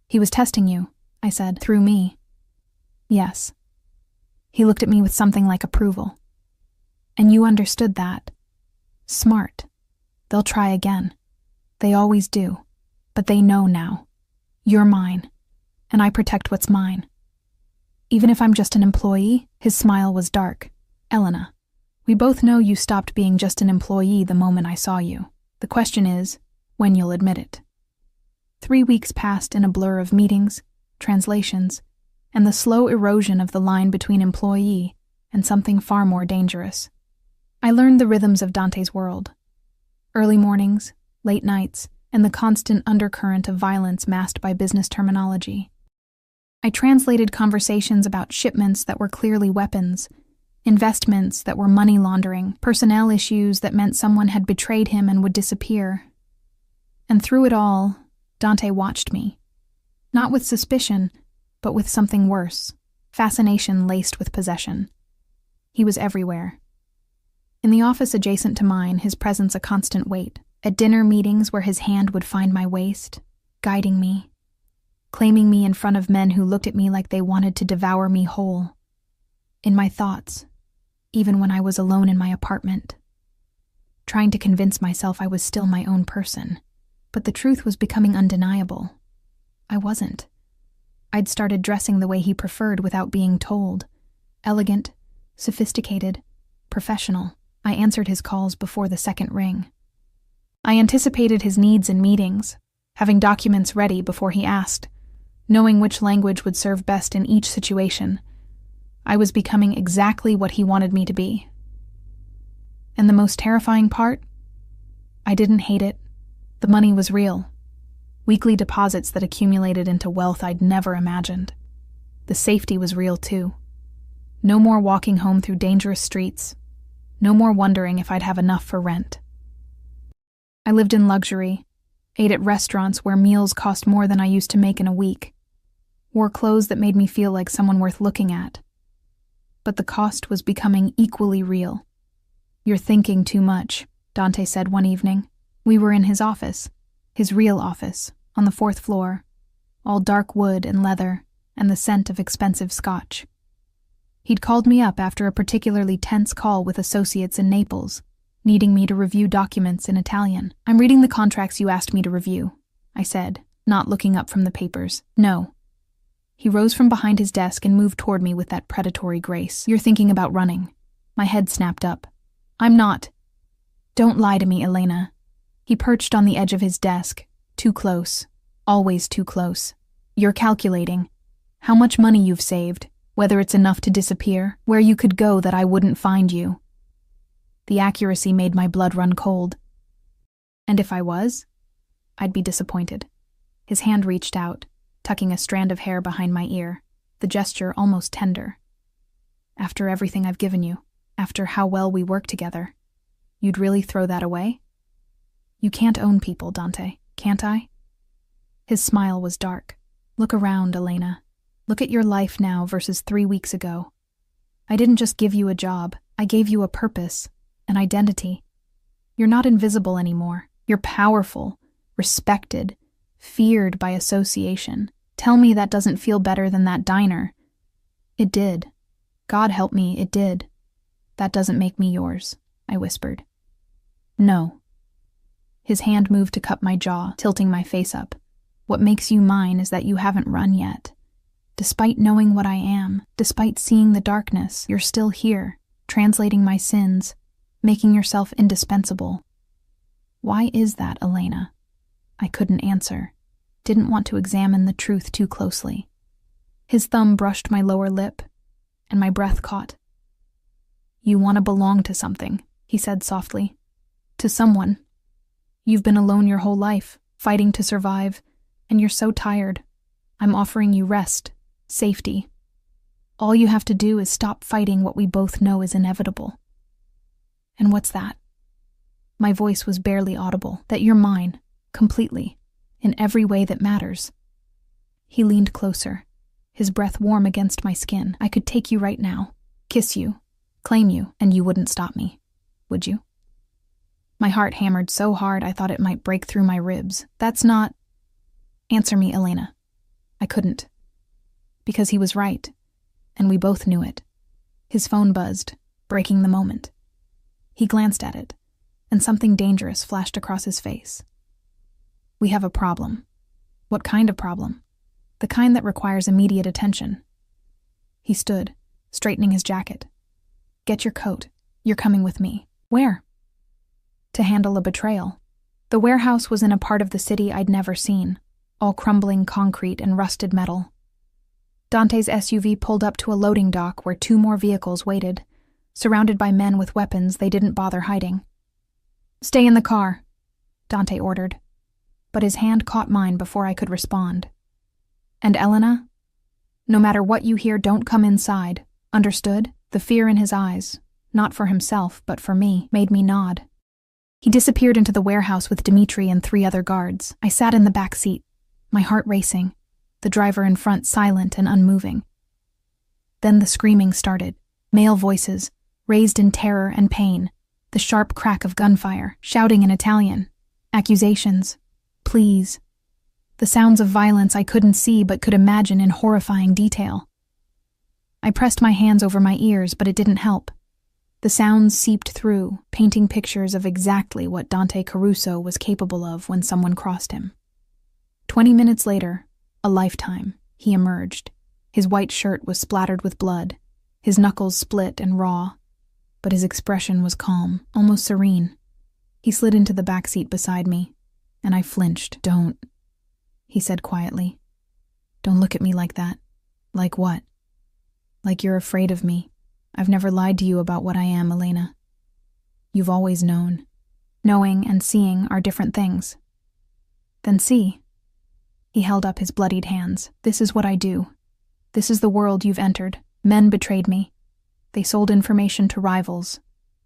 "He was testing you," I said, "through me." "Yes." He looked at me with something like approval. "And you understood that. Smart. They'll try again. They always do. But they know now. You're mine, and I protect what's mine. Even if I'm just an employee." His smile was dark. "Elena, we both know you stopped being just an employee the moment I saw you. The question is, when you'll admit it." 3 weeks passed in a blur of meetings, translations, and the slow erosion of the line between employee and something far more dangerous. I learned the rhythms of Dante's world. Early mornings, late nights, and the constant undercurrent of violence masked by business terminology. I translated conversations about shipments that were clearly weapons, investments that were money laundering, personnel issues that meant someone had betrayed him and would disappear. And through it all, Dante watched me. Not with suspicion, but with something worse, fascination laced with possession. He was everywhere. In the office adjacent to mine, his presence a constant weight. At dinner meetings where his hand would find my waist, guiding me, claiming me in front of men who looked at me like they wanted to devour me whole. In my thoughts, even when I was alone in my apartment, trying to convince myself I was still my own person. But the truth was becoming undeniable. I wasn't. I'd started dressing the way he preferred without being told. Elegant, sophisticated, professional. I answered his calls before the second ring. I anticipated his needs in meetings, having documents ready before he asked, knowing which language would serve best in each situation. I was becoming exactly what he wanted me to be. And the most terrifying part? I didn't hate it. The money was real. Weekly deposits that accumulated into wealth I'd never imagined. The safety was real too. No more walking home through dangerous streets. No more wondering if I'd have enough for rent. I lived in luxury, ate at restaurants where meals cost more than I used to make in a week, wore clothes that made me feel like someone worth looking at. But the cost was becoming equally real. "You're thinking too much," Dante said one evening. We were in his office, his real office, on the 4th floor, all dark wood and leather, and the scent of expensive scotch. He'd called me up after a particularly tense call with associates in Naples, needing me to review documents in Italian. "I'm reading the contracts you asked me to review," I said, not looking up from the papers. "No." He rose from behind his desk and moved toward me with that predatory grace. "You're thinking about running." My head snapped up. "I'm not." "Don't lie to me, Elena." He perched on the edge of his desk, too close, always too close. "You're calculating how much money you've saved, whether it's enough to disappear, where you could go that I wouldn't find you." The accuracy made my blood run cold. And if I was, I'd be disappointed. His hand reached out, tucking a strand of hair behind my ear, the gesture almost tender. "After everything I've given you, after how well we work together, you'd really throw that away? You can't own people, Dante, can't I?" His smile was dark. "Look around, Elena. Look at your life now versus 3 weeks ago. I didn't just give you a job, I gave you a purpose, an identity. You're not invisible anymore. You're powerful, respected, feared by association. Tell me that doesn't feel better than that diner." "It did. God help me, it did." "That doesn't make me yours," I whispered. "No." His hand moved to cup my jaw, tilting my face up. "What makes you mine is that you haven't run yet. Despite knowing what I am, despite seeing the darkness, you're still here, translating my sins, making yourself indispensable. Why is that, Elena?" I couldn't answer, didn't want to examine the truth too closely. His thumb brushed my lower lip, and my breath caught. "You want to belong to something," he said softly. "To someone. You've been alone your whole life, fighting to survive, and you're so tired. I'm offering you rest, safety. All you have to do is stop fighting what we both know is inevitable." "And what's that?" My voice was barely audible. "That you're mine, completely, in every way that matters." He leaned closer, his breath warm against my skin. "I could take you right now, kiss you, claim you, and you wouldn't stop me, would you?" My heart hammered so hard I thought it might break through my ribs. "That's not—" "Answer me, Elena." I couldn't. Because he was right, and we both knew it. His phone buzzed, breaking the moment. He glanced at it, and something dangerous flashed across his face. "We have a problem." "What kind of problem?" "The kind that requires immediate attention." He stood, straightening his jacket. "Get your coat. You're coming with me." "Where?" "To handle a betrayal." The warehouse was in a part of the city I'd never seen, all crumbling concrete and rusted metal. Dante's SUV pulled up to a loading dock where 2 more vehicles waited, surrounded by men with weapons they didn't bother hiding. "Stay in the car," Dante ordered, but his hand caught mine before I could respond. "And Elena?" No matter what you hear, don't come inside. Understood? The fear in his eyes, not for himself, but for me, made me nod. He disappeared into the warehouse with Dmitri and 3 other guards. I sat in the back seat, my heart racing, the driver in front silent and unmoving. Then the screaming started, male voices, raised in terror and pain, the sharp crack of gunfire, shouting in Italian, accusations, pleas, the sounds of violence I couldn't see but could imagine in horrifying detail. I pressed my hands over my ears, but it didn't help. The sounds seeped through, painting pictures of exactly what Dante Caruso was capable of when someone crossed him. 20 minutes later, a lifetime, he emerged. His white shirt was splattered with blood, his knuckles split and raw, but his expression was calm, almost serene. He slid into the back seat beside me, and I flinched. "Don't," he said quietly. "Don't look at me like that." "Like what?" "Like you're afraid of me. I've never lied to you about what I am, Elena. You've always known. Knowing and seeing are different things." "Then see." He held up his bloodied hands. "This is what I do. This is the world you've entered. Men betrayed me. They sold information to rivals,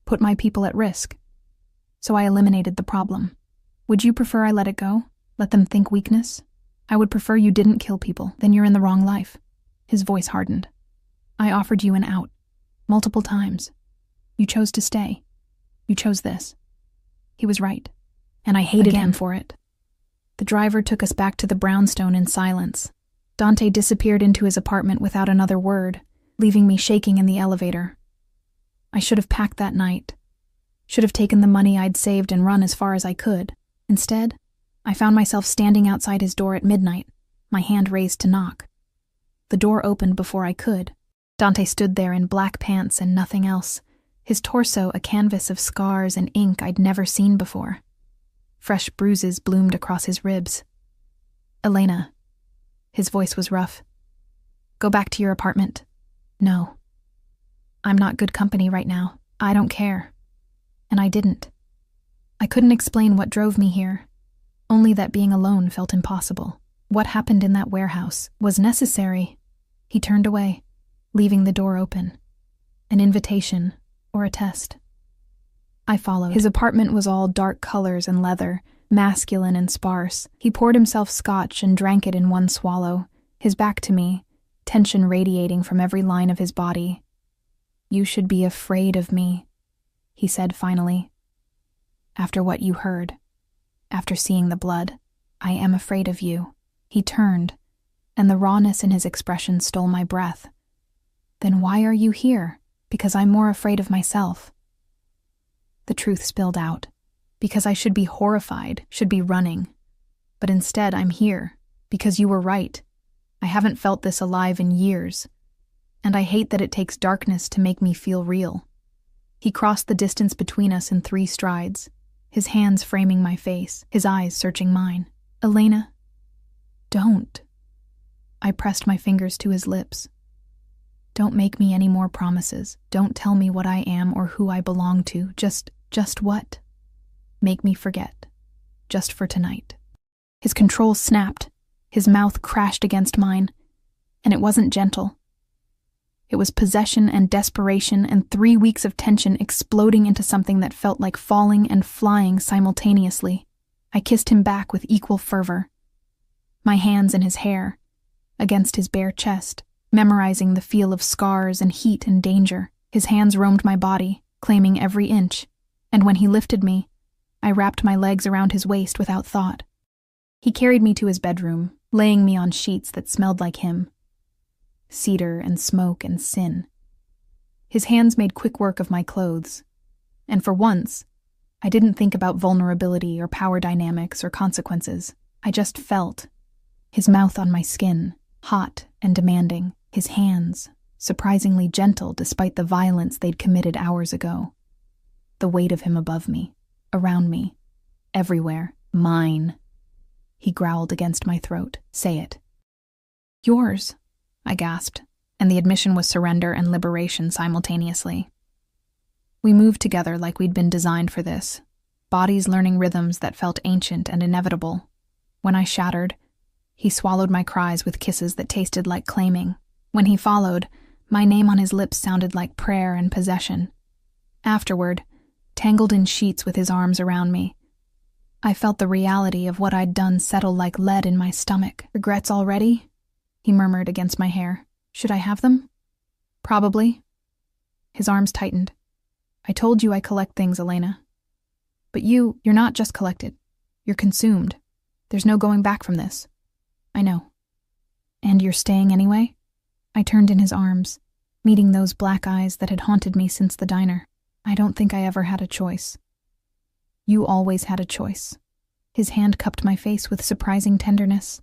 put my people at risk. So I eliminated the problem. Would you prefer I let it go? Let them think weakness? I would prefer you didn't kill people. Then you're in the wrong life." His voice hardened. "I offered you an out. Multiple times. You chose to stay. You chose this." He was right, and I hated him for it. The driver took us back to the brownstone in silence. Dante disappeared into his apartment without another word, leaving me shaking in the elevator. I should have packed that night. Should have taken the money I'd saved and run as far as I could. Instead, I found myself standing outside his door at midnight, my hand raised to knock. The door opened before I could. Dante stood there in black pants and nothing else, his torso a canvas of scars and ink I'd never seen before. Fresh bruises bloomed across his ribs. "Elena," his voice was rough. "Go back to your apartment." "No. I'm not good company right now. I don't care." And I didn't. I couldn't explain what drove me here, only that being alone felt impossible. What happened in that warehouse was necessary. He turned away, leaving the door open. An invitation or a test. I followed. His apartment was all dark colors and leather, masculine and sparse. He poured himself scotch and drank it in one swallow, his back to me, tension radiating from every line of his body. "You should be afraid of me," he said finally. "After what you heard, after seeing the blood, I am afraid of you." He turned, and the rawness in his expression stole my breath. "Then why are you here?" "Because I'm more afraid of myself." The truth spilled out. Because I should be horrified, should be running. But instead I'm here, because you were right. I haven't felt this alive in years. And I hate that it takes darkness to make me feel real. He crossed the distance between us in 3 strides, his hands framing my face, his eyes searching mine. "Elena, don't." I pressed my fingers to his lips. "Don't make me any more promises. Don't tell me what I am or who I belong to. Just what? Make me forget. Just for tonight." His control snapped. His mouth crashed against mine. And it wasn't gentle. It was possession and desperation and 3 weeks of tension exploding into something that felt like falling and flying simultaneously. I kissed him back with equal fervor. My hands in his hair, against his bare chest, memorizing the feel of scars and heat and danger. His hands roamed my body, claiming every inch, and when he lifted me, I wrapped my legs around his waist without thought. He carried me to his bedroom, laying me on sheets that smelled like him. Cedar and smoke and sin. His hands made quick work of my clothes, and for once, I didn't think about vulnerability or power dynamics or consequences. I just felt. His mouth on my skin, hot and demanding, his hands, surprisingly gentle despite the violence they'd committed hours ago. The weight of him above me, around me, everywhere. "Mine," he growled against my throat. "Say it." "Yours," I gasped, and the admission was surrender and liberation simultaneously. We moved together like we'd been designed for this, bodies learning rhythms that felt ancient and inevitable. When I shattered, he swallowed my cries with kisses that tasted like claiming. When he followed, my name on his lips sounded like prayer and possession. Afterward, tangled in sheets with his arms around me, I felt the reality of what I'd done settle like lead in my stomach. "Regrets already?" he murmured against my hair. "Should I have them?" "Probably." His arms tightened. "I told you I collect things, Elena. But you're not just collected. You're consumed. There's no going back from this." "I know." "And you're staying anyway?" I turned in his arms, meeting those black eyes that had haunted me since the diner. "I don't think I ever had a choice." "You always had a choice." His hand cupped my face with surprising tenderness.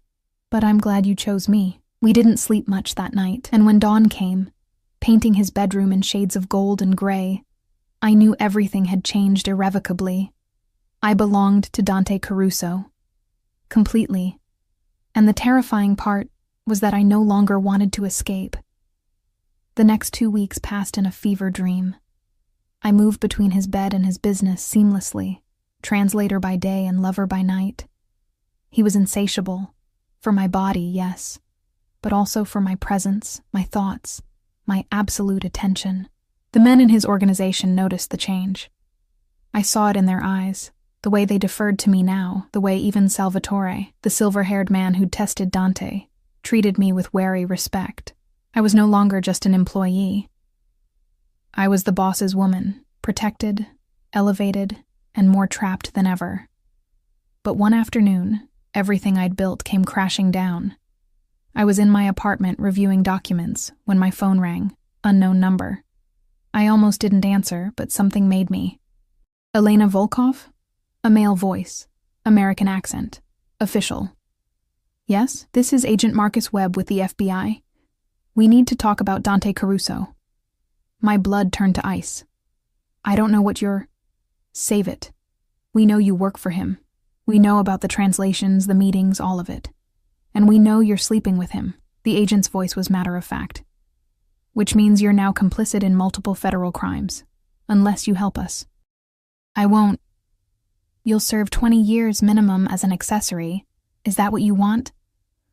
"But I'm glad you chose me." We didn't sleep much that night, and when dawn came, painting his bedroom in shades of gold and gray, I knew everything had changed irrevocably. I belonged to Dante Caruso. Completely. And the terrifying part was that I no longer wanted to escape. The next 2 weeks passed in a fever dream. I moved between his bed and his business seamlessly, translator by day and lover by night. He was insatiable. For my body, yes, but also for my presence, my thoughts, my absolute attention. The men in his organization noticed the change. I saw it in their eyes, the way they deferred to me now, the way even Salvatore, the silver-haired man who'd tested Dante, treated me with wary respect. I was no longer just an employee. I was the boss's woman, protected, elevated, and more trapped than ever. But one afternoon, everything I'd built came crashing down. I was in my apartment reviewing documents when my phone rang, unknown number. I almost didn't answer, but something made me. "Elena Volkov?" A male voice, American accent, official. "Yes, this is Agent Marcus Webb with the FBI. We need to talk about Dante Caruso." My blood turned to ice. "I don't know what you're—" "Save it. We know you work for him. We know about the translations, the meetings, all of it. And we know you're sleeping with him." The agent's voice was matter-of-fact. "Which means you're now complicit in multiple federal crimes. Unless you help us." "I won't." "You'll serve 20 years minimum as an accessory. Is that what you want?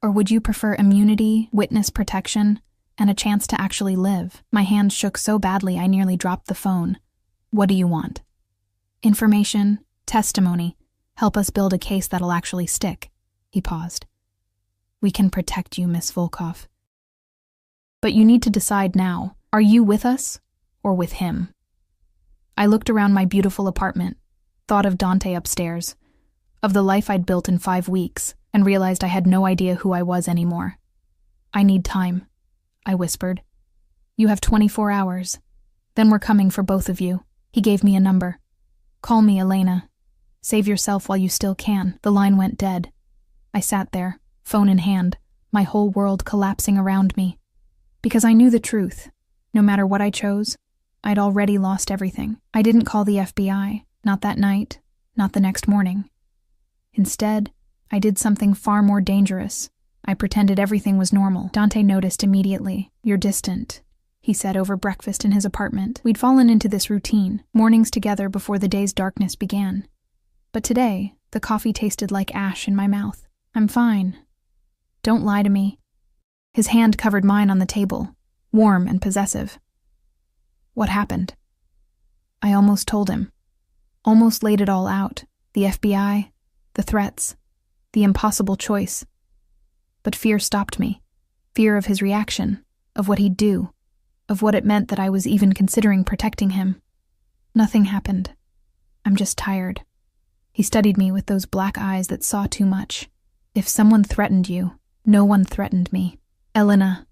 Or would you prefer immunity, witness protection, and a chance to actually live?" My hands shook so badly I nearly dropped the phone. "What do you want?" "Information, testimony. Help us build a case that'll actually stick." He paused. "We can protect you, Miss Volkov. But you need to decide now. Are you with us or with him?" I looked around my beautiful apartment, thought of Dante upstairs, of the life I'd built in 5 weeks, and realized I had no idea who I was anymore. "I need time," I whispered. "You have 24 hours. Then we're coming for both of you." He gave me a number. "Call me, Elena. Save yourself while you still can." The line went dead. I sat there, phone in hand, my whole world collapsing around me. Because I knew the truth. No matter what I chose, I'd already lost everything. I didn't call the FBI, not that night, not the next morning. Instead, I did something far more dangerous. I pretended everything was normal. Dante noticed immediately. "You're distant," he said over breakfast in his apartment. We'd fallen into this routine, mornings together before the day's darkness began. But today, the coffee tasted like ash in my mouth. "I'm fine. Don't lie to me." His hand covered mine on the table, warm and possessive. "What happened?" I almost told him. Almost laid it all out. The FBI, the threats, the impossible choice. But fear stopped me. Fear of his reaction, of what he'd do, of what it meant that I was even considering protecting him. "Nothing happened. I'm just tired." He studied me with those black eyes that saw too much. "If someone threatened you, no one threatened me. Elena."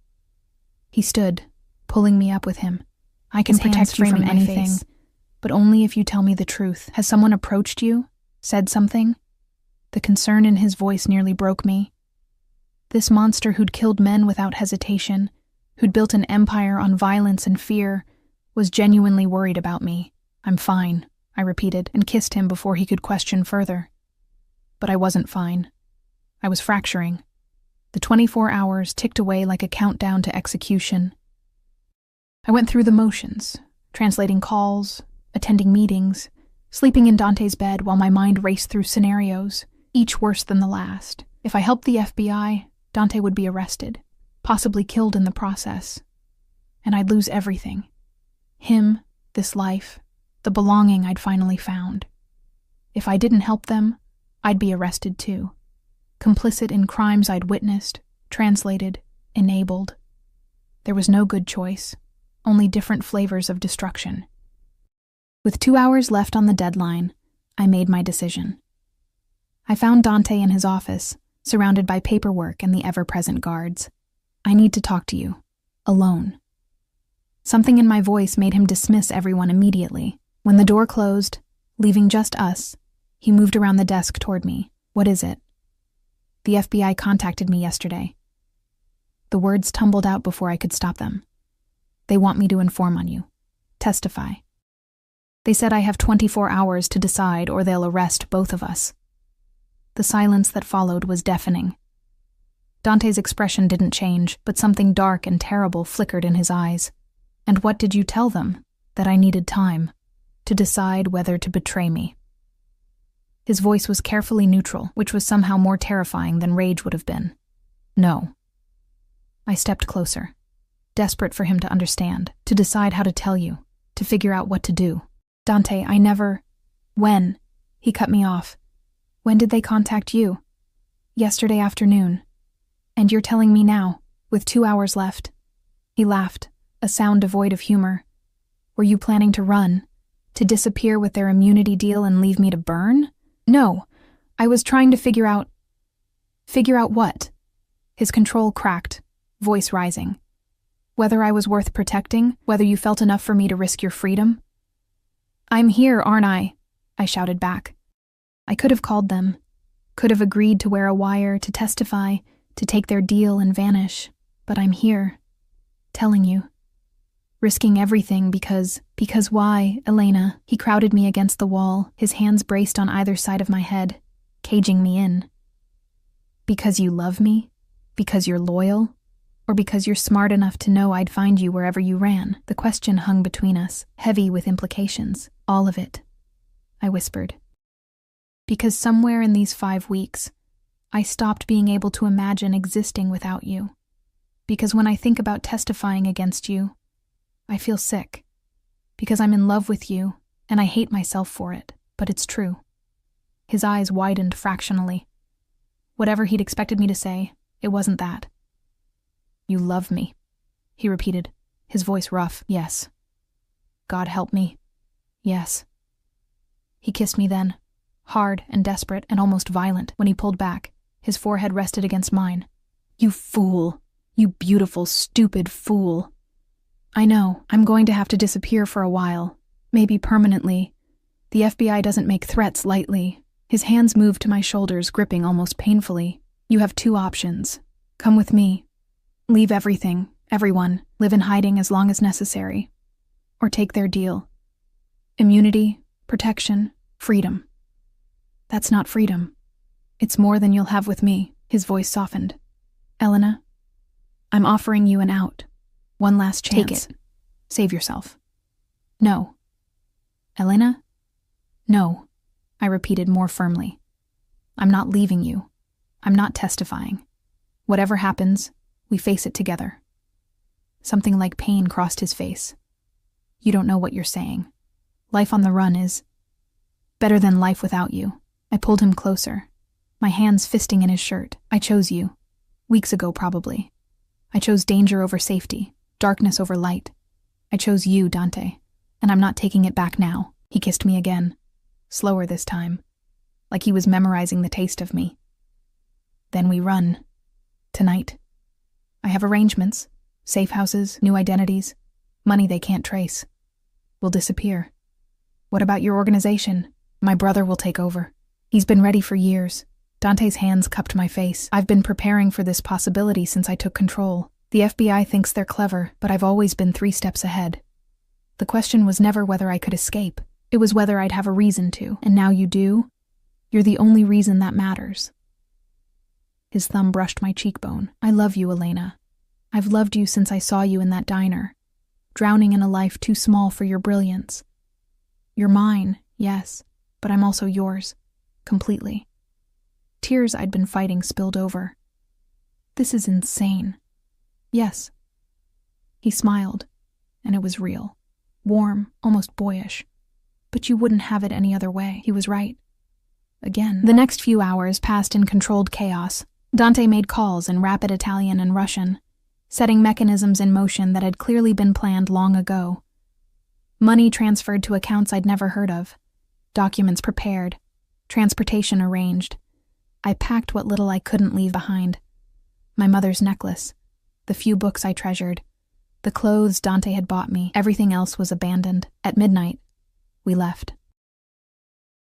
He stood, pulling me up with him. "I can protect you from anything, but only if you tell me the truth. Has someone approached you? Said something?" The concern in his voice nearly broke me. This monster who'd killed men without hesitation, who'd built an empire on violence and fear, was genuinely worried about me. "I'm fine," I repeated, and kissed him before he could question further. But I wasn't fine. I was fracturing. The 24 hours ticked away like a countdown to execution. I went through the motions, translating calls, attending meetings, sleeping in Dante's bed while my mind raced through scenarios, each worse than the last. If I helped the FBI, Dante would be arrested, possibly killed in the process. And I'd lose everything. Him, this life, the belonging I'd finally found. If I didn't help them, I'd be arrested too. Complicit in crimes I'd witnessed, translated, enabled. There was no good choice, only different flavors of destruction. With 2 hours left on the deadline, I made my decision. I found Dante in his office, surrounded by paperwork and the ever-present guards. I need to talk to you, alone. Something in my voice made him dismiss everyone immediately. When the door closed, leaving just us, he moved around the desk toward me. What is it? The FBI contacted me yesterday. The words tumbled out before I could stop them. They want me to inform on you. Testify. They said I have 24 hours to decide or they'll arrest both of us. The silence that followed was deafening. Dante's expression didn't change, but something dark and terrible flickered in his eyes. And what did you tell them? That I needed time to decide whether to betray me. His voice was carefully neutral, which was somehow more terrifying than rage would have been. No. I stepped closer, desperate for him to understand, to decide how to tell you, to figure out what to do. Dante, I never... When? He cut me off. When did they contact you? Yesterday afternoon. And you're telling me now, with 2 hours left. He laughed, a sound devoid of humor. Were you planning to run? To disappear with their immunity deal and leave me to burn? No, I was trying to figure out... Figure out what? His control cracked, voice rising. Whether I was worth protecting, whether you felt enough for me to risk your freedom? I'm here, aren't I shouted back. I could have called them, could have agreed to wear a wire, to testify, to take their deal and vanish, but I'm here, telling you. Risking everything because why, Elena? He crowded me against the wall, his hands braced on either side of my head, caging me in. Because you love me? Because you're loyal? Or because you're smart enough to know I'd find you wherever you ran? The question hung between us, heavy with implications. All of it, I whispered. Because somewhere in these 5 weeks, I stopped being able to imagine existing without you. Because when I think about testifying against you, I feel sick. Because I'm in love with you, and I hate myself for it, but it's true. His eyes widened fractionally. Whatever he'd expected me to say, it wasn't that. You love me, he repeated, his voice rough. Yes. God help me. Yes. He kissed me then, hard and desperate and almost violent. When he pulled back, his forehead rested against mine. You fool. You beautiful, stupid fool. I know, I'm going to have to disappear for a while, maybe permanently. The FBI doesn't make threats lightly. His hands moved to my shoulders, gripping almost painfully. You have 2 options. Come with me. Leave everything, everyone, live in hiding as long as necessary. Or take their deal. Immunity, protection, freedom. That's not freedom. It's more than you'll have with me. His voice softened. Elena, I'm offering you an out. One last chance. Take it. Save yourself. No. Elena? No, I repeated more firmly. I'm not leaving you. I'm not testifying. Whatever happens, we face it together. Something like pain crossed his face. You don't know what you're saying. Life on the run is better than life without you. I pulled him closer, my hands fisting in his shirt. I chose you. Weeks ago, probably. I chose danger over safety, darkness over light. I chose you, Dante, and I'm not taking it back now. He kissed me again, slower this time, like he was memorizing the taste of me. Then we run. Tonight. I have arrangements, safe houses, new identities, money they can't trace. We'll disappear. What about your organization? My brother will take over. He's been ready for years. Dante's hands cupped my face. I've been preparing for this possibility since I took control. The FBI thinks they're clever, but I've always been 3 steps ahead. The question was never whether I could escape. It was whether I'd have a reason to. And now you do? You're the only reason that matters. His thumb brushed my cheekbone. I love you, Elena. I've loved you since I saw you in that diner, drowning in a life too small for your brilliance. You're mine, yes, but I'm also yours, completely. Tears I'd been fighting spilled over. This is insane. Yes. He smiled, and it was real. Warm, almost boyish. But you wouldn't have it any other way. He was right. Again. The next few hours passed in controlled chaos. Dante made calls in rapid Italian and Russian, setting mechanisms in motion that had clearly been planned long ago. Money transferred to accounts I'd never heard of. Documents prepared. Transportation arranged. I packed what little I couldn't leave behind. My mother's necklace, the few books I treasured, the clothes Dante had bought me, everything else was abandoned. At midnight, we left.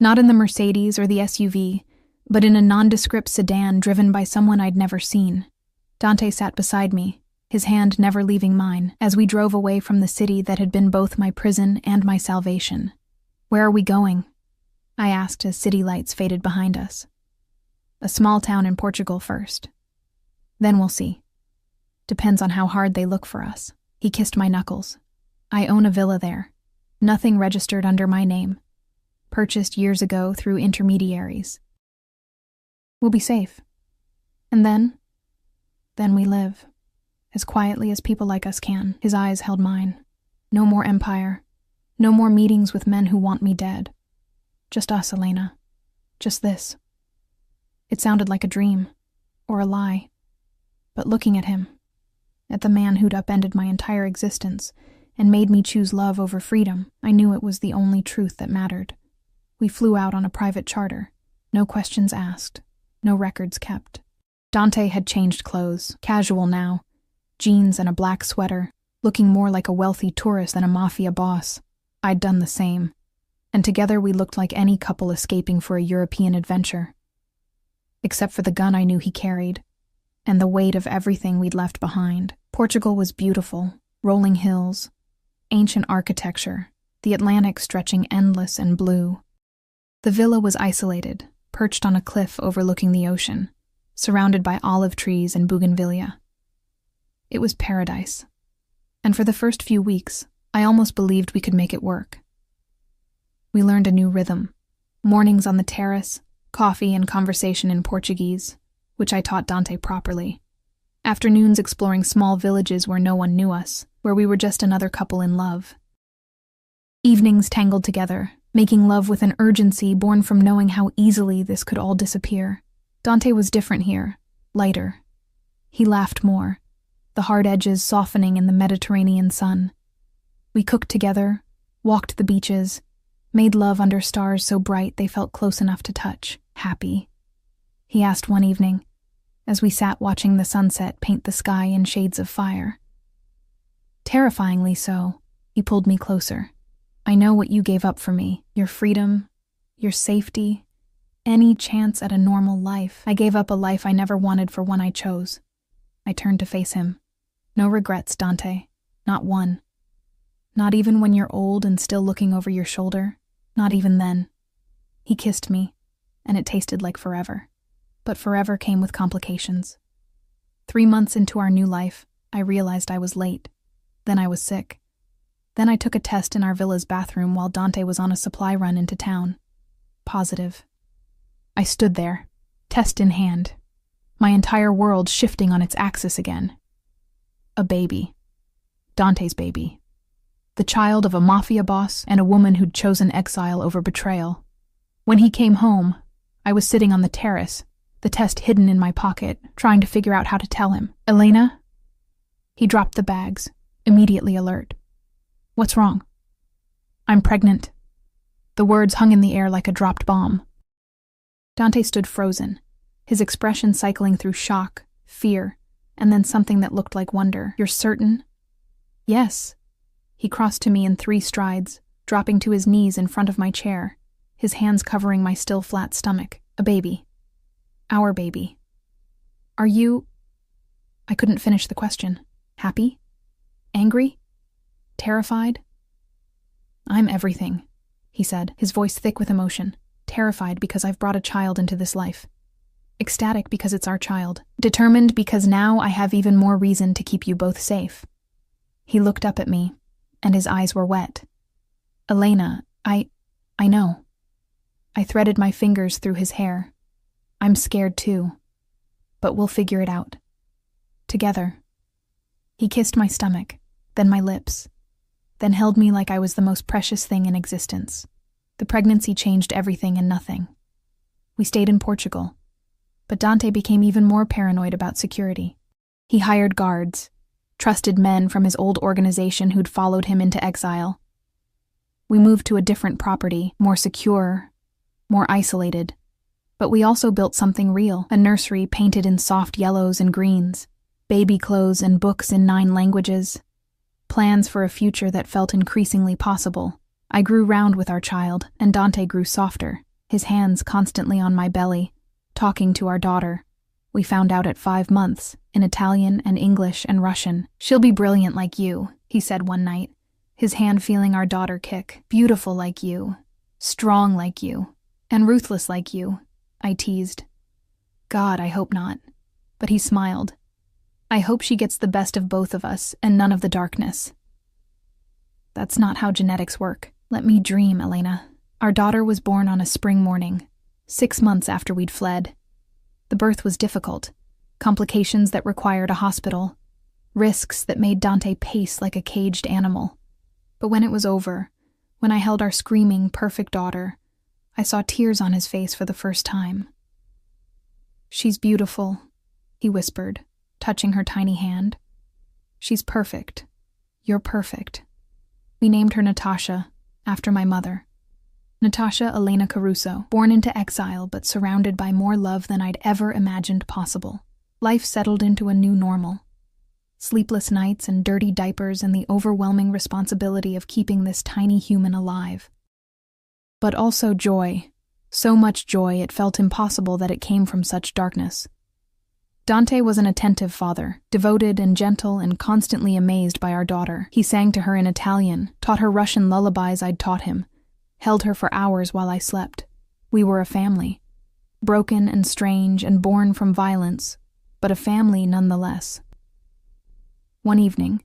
Not in the Mercedes or the SUV, but in a nondescript sedan driven by someone I'd never seen. Dante sat beside me, his hand never leaving mine, as we drove away from the city that had been both my prison and my salvation. "Where are we going?" I asked as city lights faded behind us. "A small town in Portugal first. Then we'll see. Depends on how hard they look for us." He kissed my knuckles. "I own a villa there. Nothing registered under my name. Purchased years ago through intermediaries. We'll be safe. And then we live. As quietly as people like us can." His eyes held mine. "No more empire. No more meetings with men who want me dead. Just us, Elena. Just this." It sounded like a dream, or a lie. But looking at him, at the man who'd upended my entire existence and made me choose love over freedom, I knew it was the only truth that mattered. We flew out on a private charter. No questions asked. No records kept. Dante had changed clothes, casual now. Jeans and a black sweater, looking more like a wealthy tourist than a mafia boss. I'd done the same. And together we looked like any couple escaping for a European adventure. Except for the gun I knew he carried, and the weight of everything we'd left behind. Portugal was beautiful, rolling hills, ancient architecture, the Atlantic stretching endless and blue. The villa was isolated, perched on a cliff overlooking the ocean, surrounded by olive trees and bougainvillea. It was paradise, and for the first few weeks, I almost believed we could make it work. We learned a new rhythm, mornings on the terrace, coffee and conversation in Portuguese, which I taught Dante properly. Afternoons exploring small villages where no one knew us, where we were just another couple in love. Evenings tangled together, making love with an urgency born from knowing how easily this could all disappear. Dante was different here, lighter. He laughed more, the hard edges softening in the Mediterranean sun. We cooked together, walked the beaches, made love under stars so bright they felt close enough to touch, happy. He asked one evening, as we sat watching the sunset paint the sky in shades of fire. Terrifyingly so, he pulled me closer. "I know what you gave up for me, your freedom, your safety, any chance at a normal life. I gave up a life I never wanted for one I chose." I turned to face him. "No regrets, Dante. Not one. Not even when you're old and still looking over your shoulder. Not even then." He kissed me, and it tasted like forever. But forever came with complications. 3 months into our new life, I realized I was late. Then I was sick. Then I took a test in our villa's bathroom while Dante was on a supply run into town. Positive. I stood there, test in hand, my entire world shifting on its axis again. A baby. Dante's baby. The child of a mafia boss and a woman who'd chosen exile over betrayal. When he came home, I was sitting on the terrace, the test hidden in my pocket, trying to figure out how to tell him. "Elena?" He dropped the bags, immediately alert. "What's wrong?" "I'm pregnant." The words hung in the air like a dropped bomb. Dante stood frozen, his expression cycling through shock, fear, and then something that looked like wonder. "You're certain?" "Yes." He crossed to me in 3 strides, dropping to his knees in front of my chair, his hands covering my still flat stomach. "A baby. Our baby." "Are you—" I couldn't finish the question. "Happy? Angry? Terrified?" "I'm everything," he said, his voice thick with emotion. "Terrified because I've brought a child into this life. Ecstatic because it's our child. Determined because now I have even more reason to keep you both safe." He looked up at me, and his eyes were wet. "Elena, I know." I threaded my fingers through his hair. "I'm scared too. But we'll figure it out. Together." He kissed my stomach, then my lips, then held me like I was the most precious thing in existence. The pregnancy changed everything and nothing. We stayed in Portugal, but Dante became even more paranoid about security. He hired guards, trusted men from his old organization who'd followed him into exile. We moved to a different property, more secure, more isolated. But we also built something real, a nursery painted in soft yellows and greens, baby clothes and books in 9 languages, plans for a future that felt increasingly possible. I grew round with our child, and Dante grew softer, his hands constantly on my belly, talking to our daughter. We found out at 5 months, in Italian and English and Russian. "She'll be brilliant like you," he said one night, his hand feeling our daughter kick. "Beautiful like you, strong like you, and ruthless like you," I teased. "God, I hope not." But he smiled. "I hope she gets the best of both of us and none of the darkness." "That's not how genetics work. Let me dream, Elena." Our daughter was born on a spring morning, 6 months after we'd fled. The birth was difficult, complications that required a hospital, risks that made Dante pace like a caged animal. But when it was over, when I held our screaming, perfect daughter, I saw tears on his face for the first time. "She's beautiful," he whispered, touching her tiny hand. "She's perfect. You're perfect." We named her Natasha, after my mother. Natasha Elena Caruso, born into exile but surrounded by more love than I'd ever imagined possible. Life settled into a new normal. Sleepless nights and dirty diapers and the overwhelming responsibility of keeping this tiny human alive. But also joy. So much joy it felt impossible that it came from such darkness. Dante was an attentive father, devoted and gentle and constantly amazed by our daughter. He sang to her in Italian, taught her Russian lullabies I'd taught him, held her for hours while I slept. We were a family, broken and strange and born from violence, but a family nonetheless. One evening,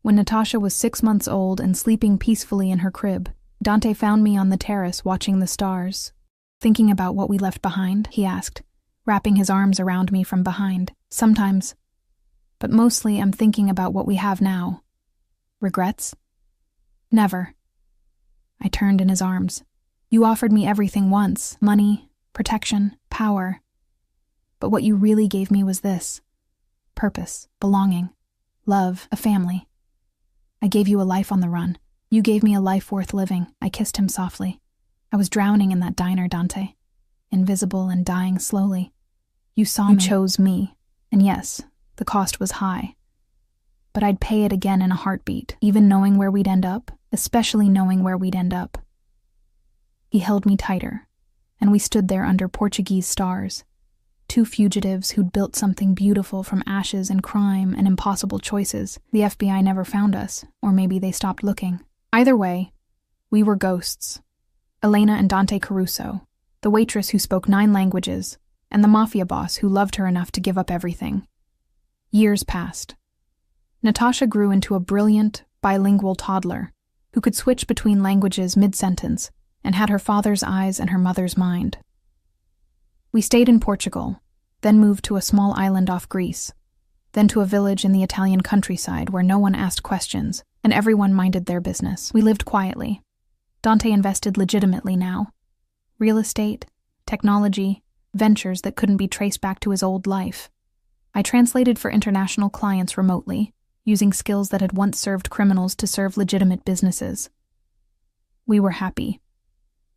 when Natasha was 6 months old and sleeping peacefully in her crib, Dante found me on the terrace watching the stars. "Thinking about what we left behind?" he asked, wrapping his arms around me from behind. "Sometimes. But mostly I'm thinking about what we have now." "Regrets?" "Never." I turned in his arms. "You offered me everything once, money, protection, power. But what you really gave me was this: purpose, belonging, love, a family. I gave you a life on the run. You gave me a life worth living." I kissed him softly. "I was drowning in that diner, Dante. Invisible and dying slowly. You saw me. You chose me. And yes, the cost was high. But I'd pay it again in a heartbeat, even knowing where we'd end up, especially knowing where we'd end up." He held me tighter, and we stood there under Portuguese stars, 2 fugitives who'd built something beautiful from ashes and crime and impossible choices. The FBI never found us, or maybe they stopped looking. Either way, we were ghosts. Elena and Dante Caruso, the waitress who spoke 9 languages, and the Mafia boss who loved her enough to give up everything. Years passed. Natasha grew into a brilliant, bilingual toddler who could switch between languages mid-sentence and had her father's eyes and her mother's mind. We stayed in Portugal, then moved to a small island off Greece, then to a village in the Italian countryside where no one asked questions and everyone minded their business. We lived quietly. Dante invested legitimately now. Real estate, technology, ventures that couldn't be traced back to his old life. I translated for international clients remotely, using skills that had once served criminals to serve legitimate businesses. We were happy.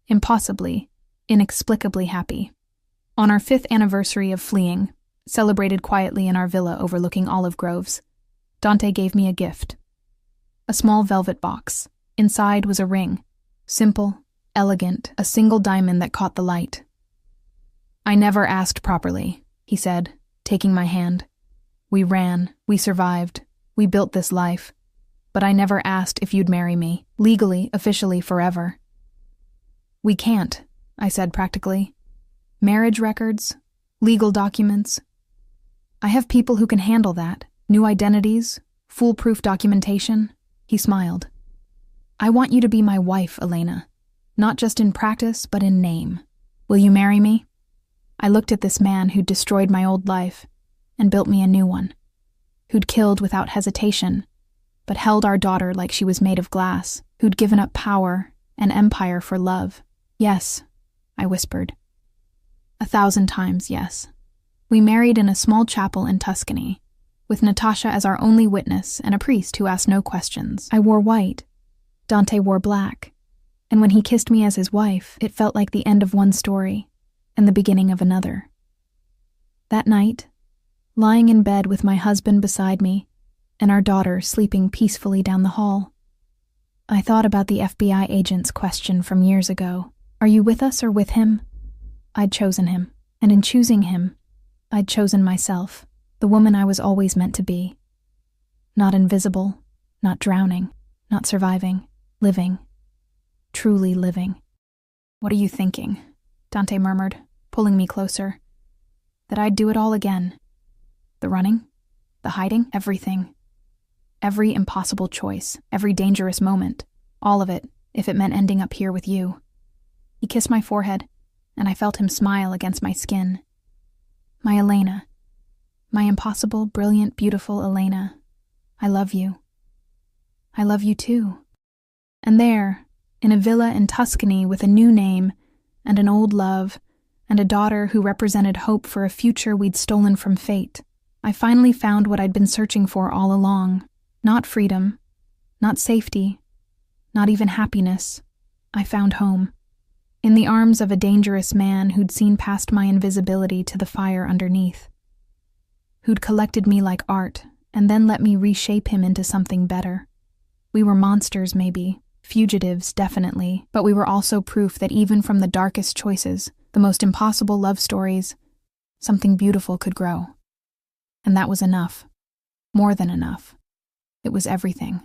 Impossibly, inexplicably happy. On our 5th anniversary of fleeing, celebrated quietly in our villa overlooking olive groves, Dante gave me a gift. A small velvet box. Inside was a ring. Simple, elegant, a single diamond that caught the light. "I never asked properly," he said, taking my hand. "We ran, we survived, we built this life. But I never asked if you'd marry me, legally, officially, forever." "We can't," I said practically. "Marriage records, legal documents. I have people who can handle that, new identities, foolproof documentation." He smiled. "I want you to be my wife, Elena, not just in practice, but in name. Will you marry me?" I looked at this man who'd destroyed my old life and built me a new one. who'd killed without hesitation, but held our daughter like she was made of glass, who'd given up power and empire for love. Yes, I whispered. 1,000 times yes. We married in a small chapel in Tuscany, with Natasha as our only witness and a priest who asked no questions. I wore white. Dante wore black. And when he kissed me as his wife, it felt like the end of one story and the beginning of another. That night, lying in bed with my husband beside me and our daughter sleeping peacefully down the hall, I thought about the FBI agent's question from years ago. Are you with us or with him? I'd chosen him, and in choosing him, I'd chosen myself, the woman I was always meant to be. Not invisible, not drowning, not surviving, living. Truly living. What are you thinking? Dante murmured, pulling me closer. That I'd do it all again. The running, the hiding, everything. Every impossible choice, every dangerous moment, all of it, if it meant ending up here with you. He kissed my forehead, and I felt him smile against my skin. My Elena. My impossible, brilliant, beautiful Elena. I love you. I love you too. And there, in a villa in Tuscany with a new name and an old love and a daughter who represented hope for a future we'd stolen from fate, I finally found what I'd been searching for all along. Not freedom, not safety, not even happiness. I found home. In the arms of a dangerous man who'd seen past my invisibility to the fire underneath. Who'd collected me like art and then let me reshape him into something better. We were monsters, maybe. Fugitives, definitely, but we were also proof that even from the darkest choices, the most impossible love stories, something beautiful could grow. And that was enough. More than enough. It was everything.